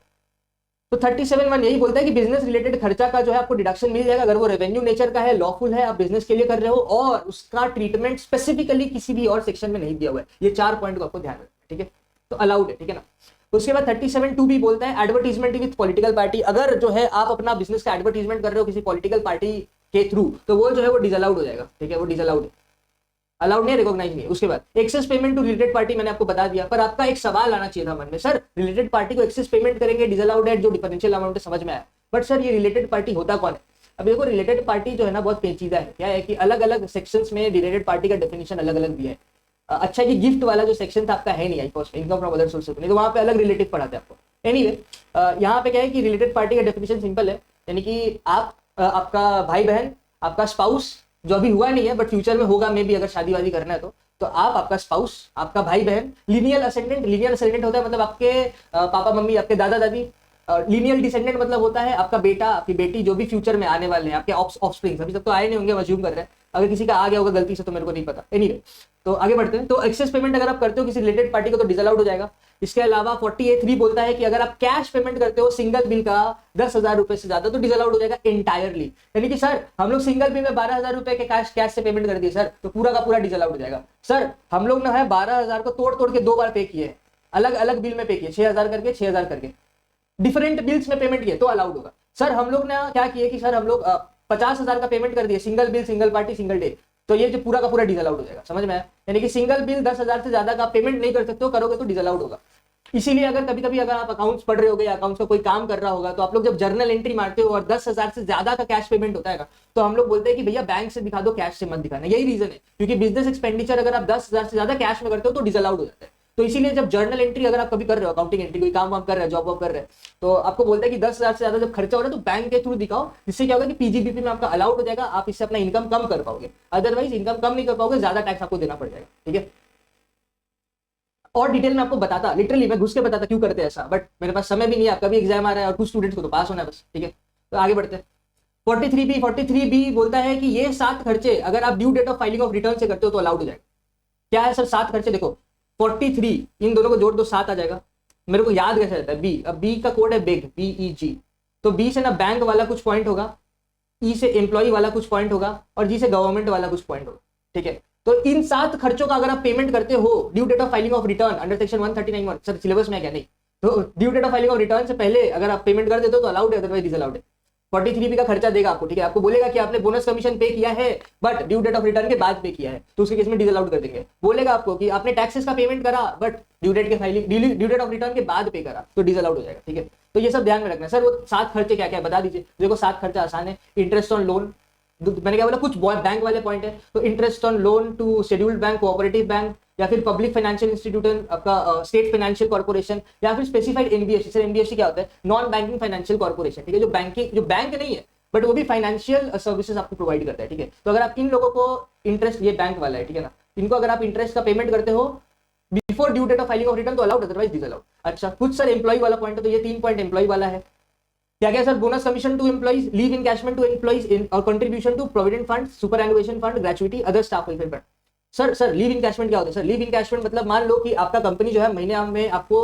तो 37(1) यही बोलता है कि बिजनेस रिलेटेड खर्चा का जो है आपको डिडक्शन मिल जाएगा अगर वो रेवेन्यू नेचर का है, लॉफुल है, आप बिजनेस के लिए कर रहे हो, और उसका ट्रीटमेंट स्पेसिफिकली किसी भी और सेक्शन में नहीं दिया हुआ है। ये 4 पॉइंट को आपको ध्यान रखना है, ठीक है, तो अलाउड है, ठीक है ना। उसके बाद 37(2) भी बोलता है एडवर्टीजमेंट विद पॉलिटिकल पार्टी, अगर जो है आप अपना बिजनेस का एडवर्टीजमेंट कर रहे हो किसी पॉलिटिकल पार्टी के थ्रू, तो वो जो है वो डिसअलाउड हो जाएगा, ठीक है, वो डिसअलाउड है, अलाउड नहीं, रिकॉग्नाइज नहीं है। उसके बाद excess payment to related party मैंने आपको बता दिया, पर आपका एक सवाल आना चाहिए था मन में, सर रिलेटेड पार्टी को एक्सेस पेमेंट करेंगे, डिसअलाउड है, जो डिफरेंशियल अमाउंट है, समझ में आया, बट सर ये रिलेटेड पार्टी होता कौन है। अब देखो रिलेटेड पार्टी जो है ना बहुत पेचीदा है, क्या है कि अलग अलग सेक्शंस में रिलेटेड पार्टी का डेफिनेशन अलग अलग दिया है। अच्छा, ये गिफ्ट वाला जो सेक्शन था आपका है नहीं I first income from other sources, नहीं तो वहां पे अलग रिलेटिव पढ़ाते हैं आपको। एनीवे यहाँ पे क्या है कि रिलेटेड पार्टी का डेफिनेशन सिंपल है, यानी कि आप आपका भाई बहन, आपका स्पाउस, जो अभी हुआ नहीं है बट फ्यूचर में होगा, मे भी अगर शादी वादी करना है तो आप, आपका स्पाउस, आपका भाई बहन, लीनियल असेंडेंट, लीनियल असेंडेंट होता है मतलब आपके पापा मम्मी, आपके दादा दादी। लीनियल डिसेंडेंट मतलब होता है आपका बेटा, आपकी बेटी, जो भी फ्यूचर में आने वाले हैं, आपके ऑफस्प्रिंग्स, अभी तक तो आए नहीं होंगे, मजूम कर रहे हैं, अगर किसी का आ गया होगा गलती से तो मेरे को नहीं पता। एनीवे, तो आगे बढ़ते हैं। तो एक्सेस पेमेंट अगर आप करते हो किसी रिलेटेड पार्टी को तो डिसअलाउड हो जाएगा। इसके अलावा 48(3) बोलता है कि अगर आप कैश पेमेंट करते हो सिंगल बिल का 10,000 रुपए से ज्यादा तो डिसअलाउड हो जाएगा इंटायरली, यानी कि सर हम लोग सिंगल बिल में 12,000 रुपए के कैश से पेमेंट कर दिए सर, तो पूरा का पूरा डिसअलाउड हो जाएगा। सर हम लोग ना है 12,000 को तोड़ तोड़ के 2 बार पे किए हैं, अलग अलग बिल में पे किए, 6,000 करके 6,000 करके डिफरेंट बिल्स में पेमेंट किए तो अलाउड होगा। सर हम लोग ने क्या किए कि सर हम लोग 50,000 का पेमेंट कर दिए, single bill, single party, single day, तो ये जो पूरा का पूरा डिसअलाउड हो जाएगा, समझ में आया। यानी कि सिंगल बिल 10,000 से ज्यादा का पेमेंट नहीं कर सकते हो, करोगे तो डिसअलाउड होगा। इसीलिए अगर कभी कभी अगर आप अकाउंट्स पढ़ रहे होगे या अकाउंट्स का कोई काम कर रहा होगा, तो आप लोग जब जर्नल एंट्री मारते हो और 10,000 से ज्यादा का कैश पेमेंट होता है ना, तो हम लोग बोलते हैं कि भैया बैंक से दिखा दो, कैश से मत दिखाना। यही रीजन है, क्योंकि बिजनेस एक्सपेंडिचर अगर आप 10,000 से ज्यादा कैश में करते हो तो डिसअलाउड हो जाता है। तो इसीलिए जब जर्नल एंट्री अगर आप कभी कर रहे हो, अकाउंटिंग एंट्री, कोई काम वाम कर रहे हैं, जॉब वॉब कर रहे हैं, तो आपको बोलता है कि 10,000 से ज्यादा जब खर्चा हो रहा है तो बैंक के थ्रू दिखाओ, जिससे क्या होगा कि पीजीबीपी में आपका अलाउड हो जाएगा, आप इससे अपना इनकम कम कर पाओगे, अदरवाइज इनकम कम नहीं कर पाओगे, ज्यादा टैक्स आपको देना पड़ जाएगा, ठीक है। और डिटेल में आपको बताता, लिटरली मैं घुस के बताता क्यों करते हैं ऐसा, बट मेरे पास समय भी नहीं है, आपका भी एग्जाम आ रहा है और कुछ स्टूडेंट्स को तो पास होना है बस, ठीक है। तो आगे बढ़ते हैं। 43B बोलता है कि ये 7 खर्चे अगर आप due date of filing of return से करते हो तो अलाउड हो जाएगा। क्या है सर 7 खर्चे, देखो 43 इन दोनों को जोड़ दो 7 आ जाएगा। मेरे को याद कैसे रहता है बी, अब बी का कोड है बिग, BEG, तो बी से ना बैंक वाला कुछ पॉइंट होगा, ई से एम्प्लॉय वाला कुछ पॉइंट होगा, और जी से गवर्नमेंट वाला कुछ पॉइंट होगा, ठीक है। तो इन 7 खर्चों का अगर आप पेमेंट करते हो due date of filing of return under section 139(1), sir syllabus में क्या नहीं, तो due date of filing of return से पहले अगर आप पेमेंट कर देते हो तो अलाउड है, अदरवाइज डिसअलाउड है। 43B का खर्चा देगा आपको, ठीक है, आपको बोलेगा कि आपने बोनस कमीशन पे किया है but due date of return के बाद पे किया है, तो उसके केस में डिसअलाउड कर देंगे। बोलेगा आपको कि आपने टैक्सेस का पेमेंट करा बट ड्यू डेट के filing, due date of return के बाद पे करा, तो डिसअलाउड हो जाएगा, ठीक है। तो ये सब ध्यान में रखना है। सर वो 7 खर्चे क्या क्या है बता दीजिए। देखो 7 खर्चा आसान है, इंटरेस्ट ऑन लोन, मैंने क्या बोला, कुछ बैंक वाले पॉइंट है। तो interest on loan to scheduled bank, cooperative bank, या फिर पब्लिक फाइनेंशियल इंस्टीट्यूशन, आपका स्टेट फाइनेंशियल कॉर्पोरेशन, या फिर स्पेसिफाइड एनबीएफसी। सर एनबीएफसी क्या होता है? नॉन बैंकिंग फाइनेंशियल कॉर्पोरेशन, ठीक है, जो बैंक नहीं है बट वो भी फाइनेंशियल सर्विसेज आपको प्रोवाइड करता है, ठीक है। तो अगर आप इन लोगों को इंटरेस्ट, ये बैंक वाला है, ठीक है ना, इनको अगर आप इंटरेस्ट का पेमेंट करते हो before due date of filing of return तो अलाउड, अदरवाइज डिसअलाउड। अच्छा, कुछ सर एम्प्लॉय वाला पॉइंट है, तो ये 3 पॉइंट एम्प्लॉय वाला है। क्या क्या sir? Bonus commission to employees, leave encashment to employees और contribution to provident fund, superannuation fund, gratuity, other staff welfare fund. Sir leave encashment क्या होता है? सर लीव इनकैशमेंट मतलब मान लो कि आपका कंपनी जो है महीने में आपको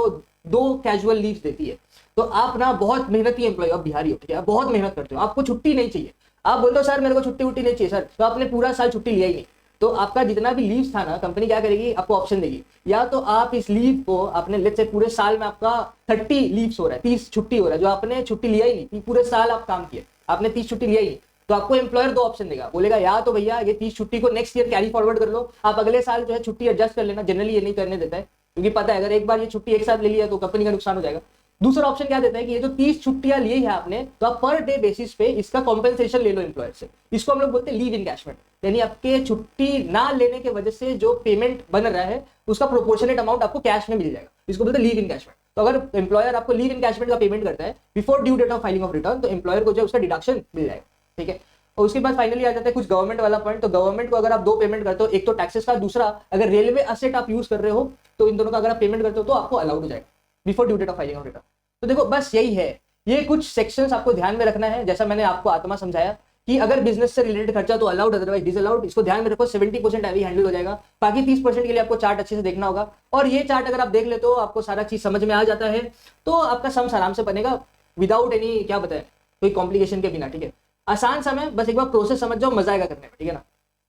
2 कैजुअल लीव देती है, तो आप ना बहुत मेहनती एम्प्लॉय, आप बिहारी हो, ठीक है, आप बहुत मेहनत करते हो, आपको छुट्टी नहीं चाहिए, आप बोलते हो सर मेरे को छुट्टी वुट्टी नहीं चाहिए सर, तो आपने पूरा साल छुट्टी लिया ही नहीं, तो आपका जितना भी लीव था ना, कंपनी क्या करेगी, आपको ऑप्शन देगी, या तो आप इस लीव को आपने लेट्स से पूरे साल में आपका 30 लीव्स हो रहा है, 30 छुट्टी हो रहा है, जो आपने छुट्टी लिया ही नहीं, पूरे साल आप काम किए, आपने 30 छुट्टी लिया ही नहीं, तो आपको एम्प्लॉयर 2 ऑप्शन देगा, बोलेगा या तो भैया ये 30 छुट्टी को नेक्स्ट ईयर कैरी फॉरवर्ड कर लो, आप अगले साल जो है छुट्टी एडजस्ट कर लेना। जनरली ये नहीं करने देता है, क्योंकि पता है अगर एक बार ये छुट्टी एक साथ ले लिया तो कंपनी का नुकसान हो जाएगा। दूसरा ऑप्शन क्या देता है कि ये जो 30 छुट्टियां ली है आपने, तो आप पर डे बेसिस पे इसका कॉम्पेंसेशन ले लो एम्प्लॉयर से। इसको हम लोग बोलते हैं लीव इनकैशमेंट, यानी आपके छुट्टी ना लेने के वजह से जो पेमेंट बन रहा है उसका प्रोपोर्शनेट अमाउंट आपको कैश में मिल जाएगा, इसको बोलते हैं लीव इनकैशमेंट। तो अगर एम्प्लॉयर आपको लीव इनकैशमेंट का पेमेंट करता है before due date of filing of return, तो एम्प्लॉयर को जो उसका डिडक्शन मिल जाएगा, ठीक है। और उसके बाद फाइनली आ जाता है कुछ गवर्नमेंट वाला पॉइंट। तो गवर्नमेंट को अगर आप 2 पेमेंट करते हो, एक तो टैक्सेस का, दूसरा अगर रेलवे असेट आप यूज कर रहे हो, तो इन दोनों का अगर आप पेमेंट करते हो तो आपको अलाउड हो जाएगा before due date of filing of return. तो देखो बस यही है, ये कुछ सेक्शंस आपको ध्यान में रखना है। जैसा मैंने आपको आत्मा समझाया कि अगर बिजनेस से रिलेटेड खर्चा तो अलाउड, अदरवाइज डिसअलाउड, इसको ध्यान में रखो। 70% हैवी हैंडल हो जाएगा, बाकी 30% के लिए आपको चार्ट अच्छे से देखना होगा। और ये चार्ट अगर आप देख लेते हो, आपको सारा चीज समझ में आ जाता है, तो आपका सम्स आराम से बनेगा विदाउट एनी क्या बताए कोई कॉम्प्लिकेशन के बिना, ठीक है। आसान सम है, बस एक बार प्रोसेस समझ जाओ, मजा आएगा करने में, ठीक है ना।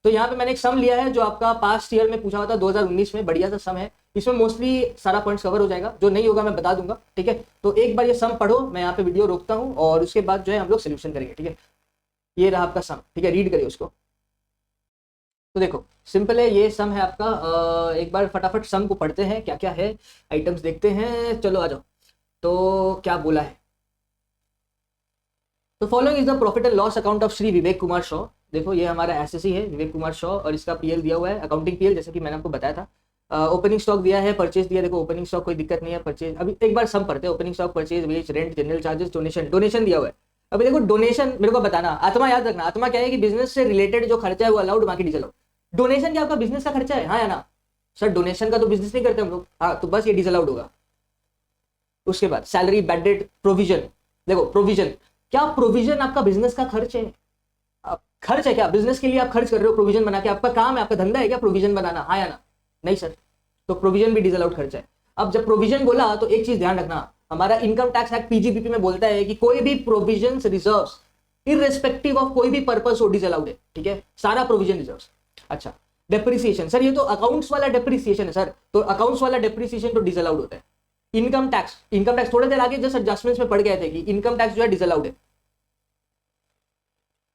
तो यहाँ पे मैंने एक सम लिया है जो आपका पास्ट ईयर में पूछा हुआ था 2019 में, बढ़िया सा सम है, इसमें मोस्टली सारा पॉइंट्स कवर हो जाएगा, जो नहीं होगा मैं बता दूंगा, ठीक है। तो एक बार ये सम पढ़ो, मैं यहाँ पे वीडियो रोकता हूँ और उसके बाद जो है हम लोग सोल्यूशन करेंगे, ठीक है। ये रहा आपका सम, ठीक है, रीड करिए उसको। तो देखो सिंपल है, ये सम है आपका। एक बार फटाफट सम को पढ़ते हैं, क्या क्या है आइटम्स देखते हैं, चलो आ जाओ। तो क्या बोला है, तो following is the profit and loss account of Shri Vivek Kumar Shaw. देखो ये हमारा एसएससी है विवेक कुमार शॉ, और इसका पीएल दिया हुआ है, अकाउंटिंग पीएल, जैसे कि मैंने आपको बताया था। ओपनिंग स्टॉक दिया है, परचेज दिया, देखो ओपनिंग स्टॉक कोई दिक्कत नहीं है, परचेज अभी एक बार सम पढ़ते हैं। Opening stock, purchase, wage, rent, general charges, donation, donation दिया हुआ है। अभी देखो डोनेशन मेरे को बताना, आत्मा याद रखना, आत्मा क्या है कि बिजनेस से रिलेटेड जो खर्चा है वो अलाउड, बाकी डिसअलाउड। डोनेशन क्या आपका बिजनेस का खर्चा है, हाँ या ना सर? डोनेशन का तो बिजनेस नहीं करते हम लोग, हाँ, तो बस ये डिसअलाउड होगा। उसके बाद सैलरी, बैड डेट, प्रोविजन, देखो प्रोविजन, क्या प्रोविजन आपका बिजनेस का खर्च है? खर्च है क्या बिजनेस के लिए? आप खर्च कर रहे हो प्रोविजन बना के, आपका काम है, आपका धंधा है क्या प्रोविजन बनाना, हाँ या ना? नहीं सर, तो प्रोविजन भी डिसअलाउड खर्चा है। अब जब प्रोविजन बोला तो एक चीज ध्यान रखना, हमारा इनकम टैक्स एक्ट पीजीबीपी में बोलता है कि कोई भी प्रोविजंस, रिजर्व्स, इररिस्पेक्टिव ऑफ कोई भी पर्पस हो, डिसअलाउड है, ठीक है, सारा प्रोविजन रिजर्व्स। अच्छा, डेप्रिसिएशन, सर ये तो अकाउंट्स वाला डेप्रिसिएशन है सर, तो अकाउंट्स वाला डेप्रिसिएशन तो डिसअलाउड होता है। इनकम टैक्स, इनकम टैक्स थोड़े देर आगे जस्ट एडजस्टमेंट्स में पढ़ गए थे कि इनकम टैक्स जो है डिसअलाउड है।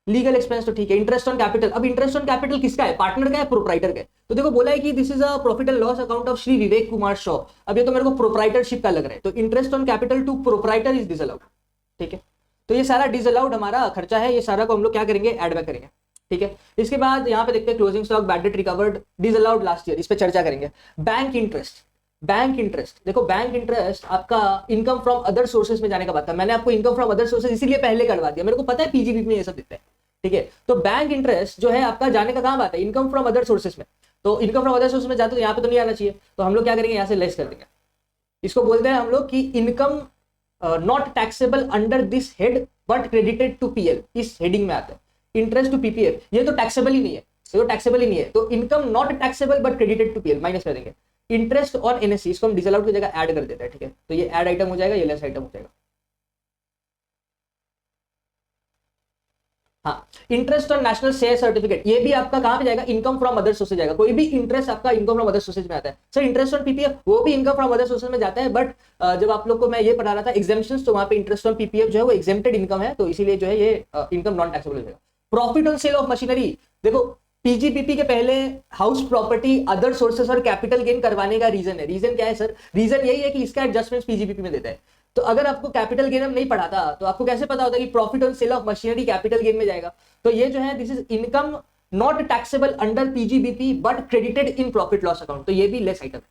लीगल एक्सपेंस तो ठीक है। इंटरेस्ट ऑन कैपिटल, अब इंटरेस्ट ऑन कैपिटल किसका है, पार्टनर का है, प्रोप्राइटर का है? तो देखो बोला है कि this is a profit and loss account of Shri Vivek Kumar Shaw. अब ये तो मेरे को प्रोप्राइटरशिप का लग रहा है, तो interest on capital to proprietor is disallowed, ठीक है। तो ये सारा डिसअलाउड हमारा खर्चा है, ये सारा को हम लोग क्या करेंगे, एड बैक करेंगे, ठीक है। इसके बाद यहाँ पे देखते हैं closing stock, bad debt recovered, disallowed last year, इस पे चर्चा करेंगे। बैंक इंटरेस्ट, बैंक इंटरेस्ट, देखो बैंक इंटरेस्ट आपका इनकम फ्रॉम अदर सोर्सेज में जाने का बात था, मैंने आपको इनकम फ्रॉम अदर सोर्सेज इसीलिए पहले करवा दिया, मेरे को पता है पीजीबी में ये सब दिखता है, ठीक है। तो बैंक इंटरेस्ट जो है आपका जाने का काम आता है इनकम फ्रॉम अदर सोर्सेज में, तो इनकम फ्रॉम अदर सोर्सेज में जाते तो यहाँ पे तो नहीं आना चाहिए, तो हम लोग क्या करेंगे, यहाँ से लेस कर देंगे। इसको बोलते हैं हम लोग कि income not taxable under this head but credited to PL, इस हेडिंग में आता है। इंटरेस्ट टू पीपीएफ, ये तो टैक्सेबल ही नहीं है, तो टैक्सेबल ही नहीं है, तो income not taxable but credited to PL minus कर देंगे। इंटरेस्ट ऑन एनएससी, इसको हम डिसअलाउड की जगह ऐड कर देते हैं, ठीक है, तो ये ऐड आइटम हो जाएगा, ये लेस आइटम हो जाएगा। हाँ, interest on national share certificate, ये भी आपका कहां पे जाएगा, इनकम फ्रॉम अदर सोर्सेज जाएगा। कोई भी इंटरेस्ट आपका इनकम फ्रॉम अदर सोर्सेज में आता है। सर इंटरेस्ट ऑन पीपीएफ, वो भी इनकम फ्रॉम अदर सोर्सेज में जाता है, बट जब आप लोग को मैं ये पढ़ा रहा था एग्जेम्पशंस, तो वहां पे इंटरेस्ट ऑन पीपीएफ जो है वो एग्जेम्प्टेड इनकम है, तो इसीलिए जो है ये इनकम नॉन टैक्सेबल हो जाएगा। Profit on sale of machinery, देखो पीजीपीपी के पहले हाउस प्रॉपर्टी, अदर सोर्सेस और कैपिटल गेन करवाने का रीजन है। रीजन क्या है सर? रीजन यही है कि इसका एडजस्टमेंट पीजीपीपी में देता है। तो अगर आपको कैपिटल गेन हम नहीं पढ़ाता तो आपको कैसे पता होता कि profit on sale of machinery capital gain में जाएगा? तो ये जो है this is income not taxable under PGBP but credited in profit loss account, तो ये भी लेस आइटम है,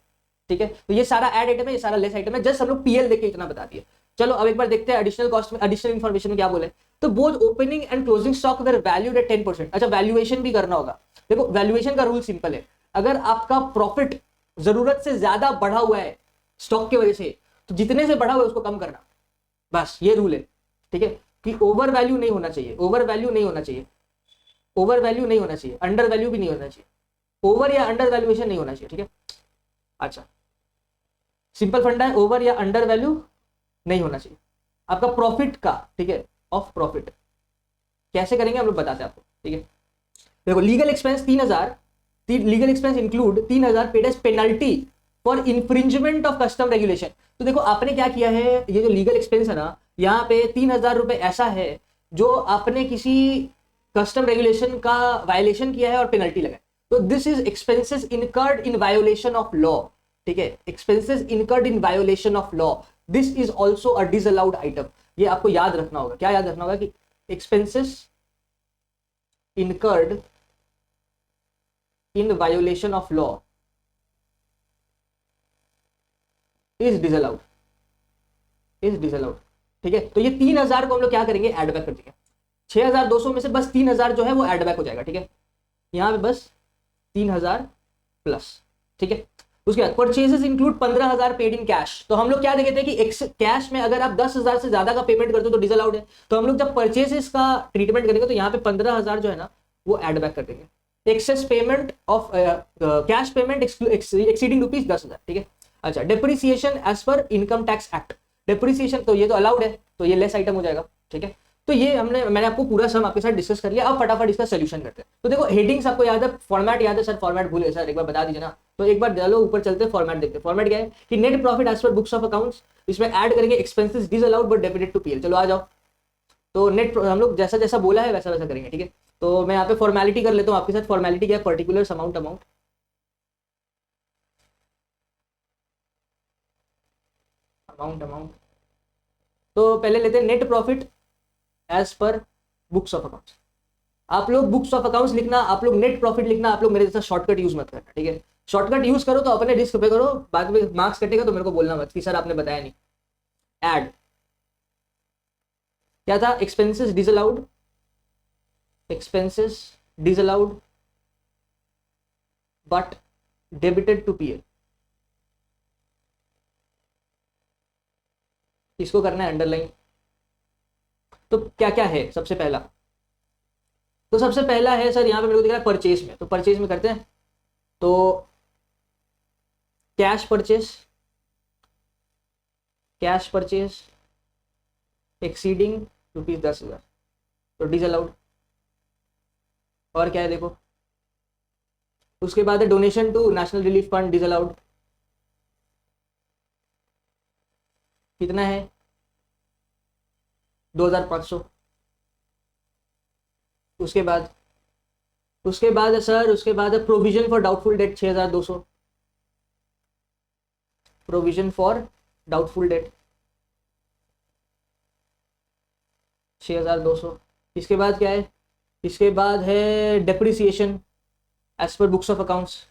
ठीक है। तो ये सारा ऐड आइटम है, ये सारा लेस आइटम है, जस्ट हम लोग पीएल देख के इतना बता दिए। चलो अब एक बार देखते हैं एडिशनल कॉस्ट में, एडिशनल इन्फॉर्मेशन में क्या बोले। तो both opening and closing stock were valued at 10%। अच्छा, वैल्यूएशन भी करना होगा। देखो वैल्यूएशन का रूल सिंपल है, अगर आपका प्रॉफिट जरूरत से ज्यादा बढ़ा हुआ है स्टॉक की वजह से, तो जितने से बढ़ा हुआ है उसको कम करना, बस ये रूल है, ठीक है। कि ओवर वैल्यू नहीं होना चाहिए, ओवर वैल्यू नहीं होना चाहिए, ओवर वैल्यू नहीं होना चाहिए, अंडर वैल्यू भी नहीं होना चाहिए, ओवर या अंडर वैल्यूएशन नहीं होना चाहिए, ठीक है। अच्छा, सिंपल फंडा है, ओवर या अंडर वैल्यू नहीं होना चाहिए आपका प्रॉफिट का, ठीक है, ऑफ प्रॉफिट। कैसे करेंगे हम लोग बताते हैं आपको, ठीक है। देखो legal expense 3000, legal expense include 3000 paid as penalty for infringement of custom regulation. तो देखो आपने क्या किया है, ये जो लीगल एक्सपेंस है ना, यहाँ पे 3000 रुपए ऐसा है जो आपने किसी कस्टम रेगुलेशन का वायलेशन किया है और पेनल्टी लगाई, तो this is expenses incurred in violation of law, ठीक है। Expenses incurred in violation of law, this is also a disallowed item. ये आपको याद रखना होगा, क्या याद रखना होगा कि expenses incurred in violation of law is disallowed, is disallowed, ठीक है। तो ये 3000 को हम लोग क्या करेंगे, एड बैक कर देंगे। 6200 में से बस 3000 जो है वो एड बैक हो जाएगा, ठीक है। यहाँ पे बस 3000 प्लस, ठीक है। उसके बाद purchases include 15000 paid in cash. तो हम लोग क्या देखे थे कि कैश में अगर आप 10,000 से ज्यादा का पेमेंट करते हो तो डिसअलाउड है, तो हम लोग जब परचेजेस का ट्रीटमेंट करेंगे तो यहाँ पे 15,000 जो है ना वो एड बैक कर देंगे। Excess payment of cash payment exceeding rupees 10,000, ठीक है। अच्छा, depreciation as per income tax act, depreciation तो ये तो अलाउड है, तो ये लेस आइटम हो जाएगा, ठीक है। तो ये मैंने आपको पूरा सम आपके साथ डिस्कस कर लिया। अब फटाफट इसका सोल्यूशन करते हैं। तो देखो हेडिंग्स आपको याद है, फॉर्मेट याद है सर, फॉर्मेट भूल गए सर, एक बार बता दीजिए ना। तो एक बार चलो ऊपर चलते हैं, फॉर्मेट देखते हैं। फॉर्मेट क्या है कि net profit as per books of accounts, इसमें ऐड करेंगे expenses disallowed but debited to PL. चलो आ जाओ, तो नेट हम लोग जैसा जैसा बोला है वैसा वैसा करेंगे, ठीक है। तो मैं यहाँ पे फॉर्मेलिटी कर लेता हूँ आपके साथ। फॉर्मेलिटी क्या है, पर्टिकुलर अमाउंट, अमाउंट। तो पहले लेते हैं net profit as per books of accounts. आप लोग बुक्स ऑफ अकाउंट्स लिखना, आप लोग नेट प्रॉफिट लिखना, आप लोग मेरे जैसा शॉर्टकट यूज मत करना, ठीक है। शॉर्टकट यूज करो तो अपने रिस्क पे करो, बाद में मार्क्स कटेगा तो मेरे को बोलना मत कि सर आपने बताया नहीं। ऐड क्या था, expenses disallowed, expenses disallowed but debited to PL, इसको करना है अंडरलाइन। तो क्या क्या है, सबसे पहला, तो सबसे पहला है सर यहाँ पे मेरे को दिख रहा है परचेज में, तो परचेज में करते हैं। तो cash purchase, cash purchase exceeding rupees 10,000, तो डिसअलाउड। और क्या है देखो, उसके बाद है donation to national relief fund, disallowed. कितना है, 2,500। उसके बाद है सर, उसके बाद है provision for doubtful debt 6,200, provision for doubtful debt 6,200। इसके बाद क्या है, इसके बाद है depreciation as per books of accounts,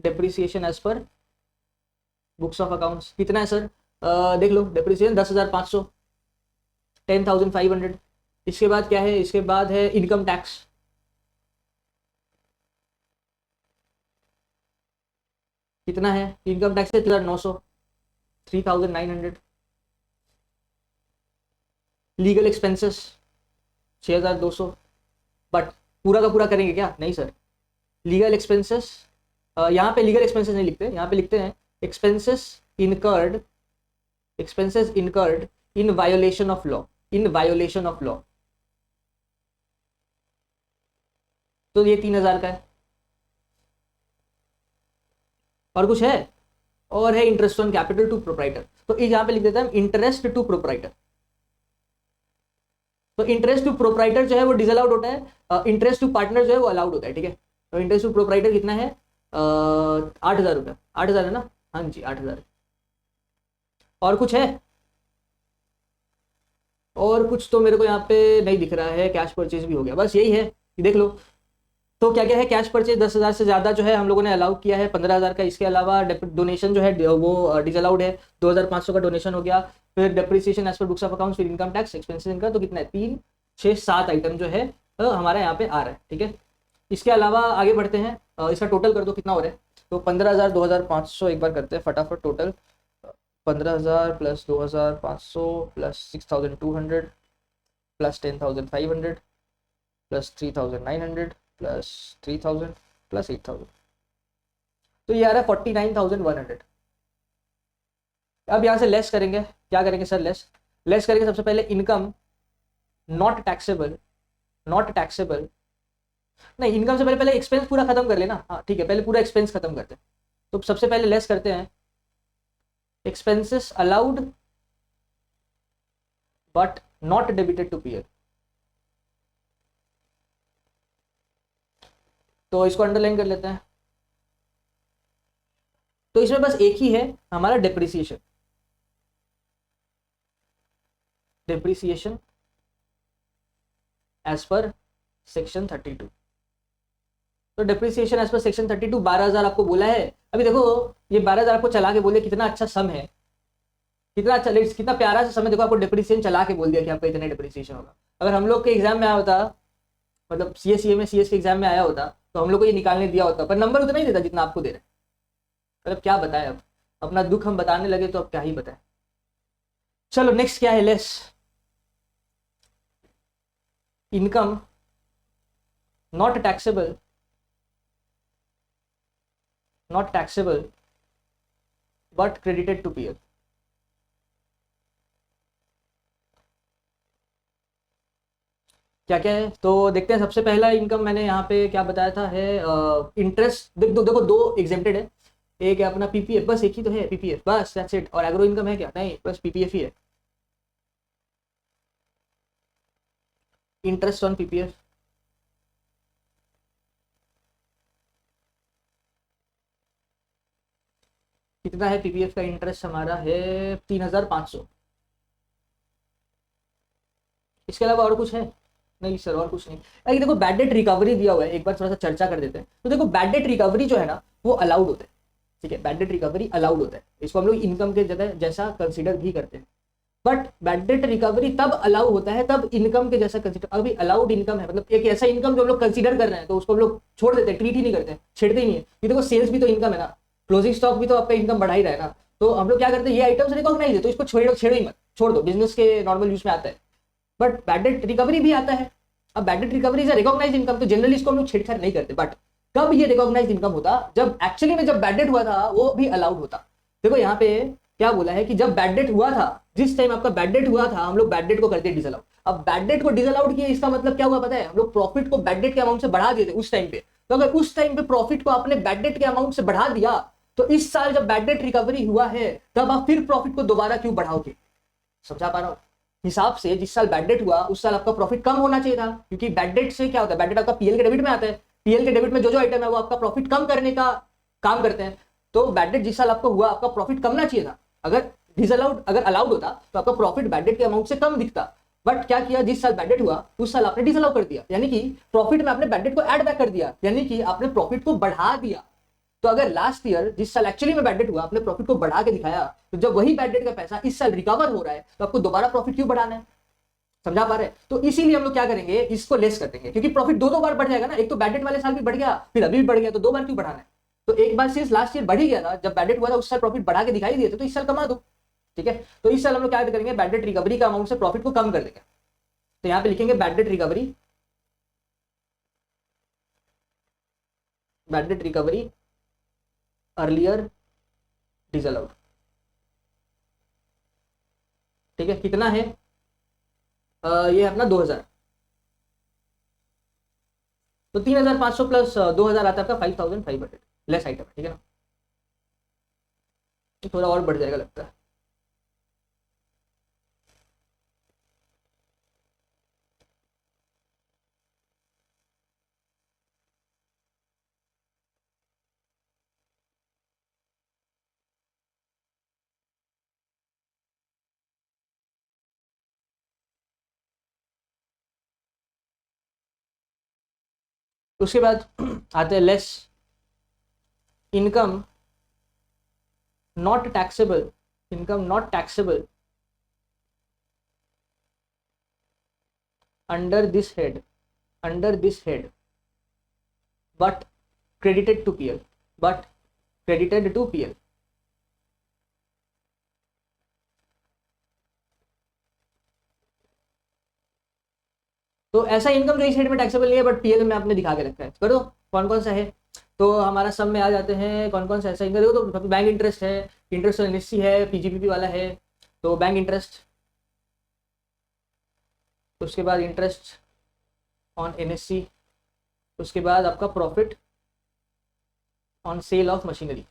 depreciation as per books of accounts कितना है सर, देख लो, डेप्रिसिएशन 10,500, 10,500। इसके बाद क्या है, इसके बाद है इनकम टैक्स, कितना है, इनकम टैक्स है 3,900, 3,900। लीगल एक्सपेंसेस 6,200, बट पूरा का पूरा करेंगे क्या, नहीं सर। लीगल एक्सपेंसेस, यहाँ पे लीगल एक्सपेंसेस नहीं लिखते, यहाँ पे लिखते हैं expenses incurred, expenses incurred in violation of law, in violation of law. तो ये 3,000 का है। और कुछ है, और है interest on capital to proprietor, तो यहाँ पे लिख देते हैं इंटरेस्ट टू प्रोप्राइटर। तो इंटरेस्ट टू प्रोप्राइटर जो है वो डिसअलाउड होता है, इंटरेस्ट टू पार्टनर जो है वो अलाउड होता है, ठीक है। तो इंटरेस्ट टू प्रोप्राइटर कितना है, 8,000 रुपये, 8,000 है ना, हाँ जी 8,000। और कुछ है? और कुछ तो मेरे को यहाँ पे नहीं दिख रहा है। कैश परचेज भी हो गया, बस यही है, ये देख लो। तो क्या क्या है? कैश परचेज 10,000 से ज्यादा जो है हम लोगों ने अलाउ किया है, 15,000 का। इसके अलावा डोनेशन जो है वो डिसअलाउड है, 2,500 का डोनेशन हो गया। फिर depreciation as per books of accounts, फिर इनकम टैक्स, एक्सपेंसेस इनका, तो कितना है? 3, 6, 7 आइटम जो है हमारे यहाँ पे आ रहा है, ठीक है। इसके अलावा आगे बढ़ते हैं। इसका टोटल कर दो कितना हो रहा है। तो 15,000, 2,500 एक बार करते हैं फटाफट total. 15,000 plus 2,500 plus 6,200 plus 10,500 plus 3,900 plus 3,000 plus 8,000, तो ये आ रहा है 49,100। अब यहाँ से लेस करेंगे, क्या करेंगे सर? लेस करेंगे सबसे पहले income not taxable. Not taxable नहीं, इनकम से पहले पहले एक्सपेंस पूरा खत्म कर लेना। हाँ ठीक है, पहले पूरा एक्सपेंस खत्म करते हैं। तो सबसे पहले लेस करते हैं expenses allowed but not debited to PL. तो इसको अंडरलाइन कर लेते हैं। तो इसमें बस एक ही है हमारा depreciation. Depreciation as per section 32। तो डेप्रिसिएशन एज पर सेक्शन 32 12,000 आपको बोला है। अभी देखो ये 12,000 आपको चला के बोले, कितना अच्छा सम है, कितना अच्छा, कितना प्यारा सा समय। देखो आपको डेप्रिसिएशन चला के बोल दिया कि आपका इतना डेप्रिसिएशन होगा। अगर हम लोग के एग्जाम में आया होता, मतलब सीएससीए में सीएस के एग्जाम में आया होता, तो हम लोग को ये निकालने दिया होता, पर नंबर उतना ही देता जितना आपको दे रहे हैं। मतलब क्या बताएं, अब अपना दुख हम बताने लगे तो अब क्या ही बताएं। चलो नेक्स्ट क्या है? Less income not taxable, not taxable but credited to PL. क्या क्या है तो देखते हैं। सबसे पहला इनकम मैंने यहाँ पे क्या बताया था है इंटरेस्ट। देखो दो एग्जेम्प्टेड है। एक है अपना पीपीएफ, बस एक ही तो है पीपीएफ, बस दैट्स इट। और एग्रो इनकम है क्या? नहीं, बस पीपीएफ ही है, इंटरेस्ट ऑन पीपीएफ। कितना है पीपीएफ का इंटरेस्ट? हमारा है 3,500। इसके अलावा और कुछ है? नहीं सर, और कुछ नहीं। अरे देखो बैड डेट रिकवरी दिया हुआ है, एक बार थोड़ा सा चर्चा कर देते हैं। तो देखो बैड डेट रिकवरी जो है ना, वो अलाउड होता है, ठीक है। बैड डेट रिकवरी अलाउड होता है, इसको हम लोग इनकम के जगह जैसा कंसिडर भी करते हैं। बट बैड डेट रिकवरी तब अलाउ होता है, तब इनकम के जैसा कंसिडर। अभी अलाउड इनकम है, मतलब एक ऐसा इनकम जो हम लोग कंसिडर कर रहे हैं, तो उसको हम लोग छोड़ देते हैं, ट्रीट ही नहीं करते हैं, छेड़ते ही नहीं है। ये देखो सेल्स भी तो इनकम है ना, क्लोजिंग स्टॉक भी तो आपका इनकम बढ़ा ही रहा है ना। तो हम लोग क्या करते हैं, ये आइटम्स रिकॉग्नाइज है तो इसको छेड़ो छेड़ो ही मत, छोड़ दो, बिजनेस के नॉर्मल यूज में आता है। बट बैड डेट रिकवरी भी आता है। अब bad debt recovery is recognise income, तो जनरली इसको हम लोग छेड़छाड़ नहीं करते। बट कब ये रिकॉग्नाइज इनकम होता? जब एक्चुअली में जब बैड डेट हुआ था वो भी अलाउड होता। देखो यहाँ पे क्या बोला है कि जब बैड डेट हुआ था, जिस टाइम आपका बैड डेट हुआ था, हम लोग बैड डेट को करते डिसअलाउ। अब बैड डेट को डिसअलाउड किया, इसका मतलब क्या हुआ पता है? हम लोग प्रॉफिट को बैड डेट के अमाउंट से बढ़ा दिए थे उस टाइम पे। तो अगर उस टाइम पे प्रॉफिट को आपने बैड डेट के अमाउंट से बढ़ा दिया, तो इस साल जब बैड डेट रिकवरी हुआ है, तब आप फिर प्रॉफिट को दोबारा क्यों बढ़ाओगे? समझा पा रहा हूं? हिसाब से जिस साल बैड डेट हुआ उस साल आपका प्रॉफिट कम होना चाहिए था, क्योंकि बैड डेट से क्या होता है, बैड डेट आपका पीएल के डेबिट में आता है। पीएल के डेबिट में जो जो आइटम है वो आपका प्रॉफिट कम करने का काम करते हैं। तो बैड डेट जिस साल आपको हुआ, आपका प्रॉफिट कमना चाहिए था। अगर डिसअलाउड, अगर अलाउड होता तो आपका प्रॉफिट बैड डेट के अमाउंट से कम दिखता। बट क्या किया, जिस साल बैड डेट हुआ उस साल आपने डिसअलाउ कर दिया, यानी कि प्रॉफिट में आपने बैड डेट को ऐड बैक कर दिया, यानी कि आपने प्रॉफिट को बढ़ा दिया। तो अगर लास्ट ईयर जिस साल एक्चुअली में बैड डेट हुआ आपने प्रॉफिट को बढ़ा के दिखाया, तो जब वही बैड डेट का पैसा इस साल रिकवर हो रहा है, तो आपको दोबारा प्रॉफिट क्यों बढ़ाना है? समझा पा रहे हैं? तो इसीलिए हम लोग क्या करेंगे, इसको लेस कर देंगे, क्योंकि प्रॉफिट दो दो बार बढ़ जाएगा ना। एक तो बैड डेट वाले साल भी बढ़ गया, फिर अभी भी बढ़ गया, तो दो बार क्यों बढ़ाना है? तो एक बार सिर्फ लास्ट ईयर बढ़ ही गया था, जब बैड डेट हुआ था उस साल प्रॉफिट बढ़ा के दिखाई दिए थे, तो इस साल कमा दो, ठीक है। तो इस साल हम लोग क्या करेंगे, बैड डेट रिकवरी का अमाउंट से प्रॉफिट को कम कर देंगे। तो यहाँ पे लिखेंगे bad debt recovery, bad debt recovery earlier disallowed, ठीक है। कितना है? ये अपना 2,000। तो 3,500 प्लस 2,000 आता है आपका 5,500। लेस आइटम है, ठीक है ना। थोड़ा और बढ़ जाएगा लगता है। उसके बाद आते हैं less income not taxable, income not taxable under this head but credited to PL, but credited to PL. तो ऐसा इनकम जो इस हेड में टैक्सेबल नहीं है बट पीएल में आपने दिखा के रखा है, करो कौन कौन सा है। तो हमारा सब में आ जाते हैं कौन कौन सा ऐसा इनकम, देखो तो बैंक इंटरेस्ट है, इंटरेस्ट एनएससी है, पीजीपीपी वाला है, तो बैंक इंटरेस्ट, उसके बाद इंटरेस्ट ऑन एनएससी, उसके बाद आपका profit on sale of machinery.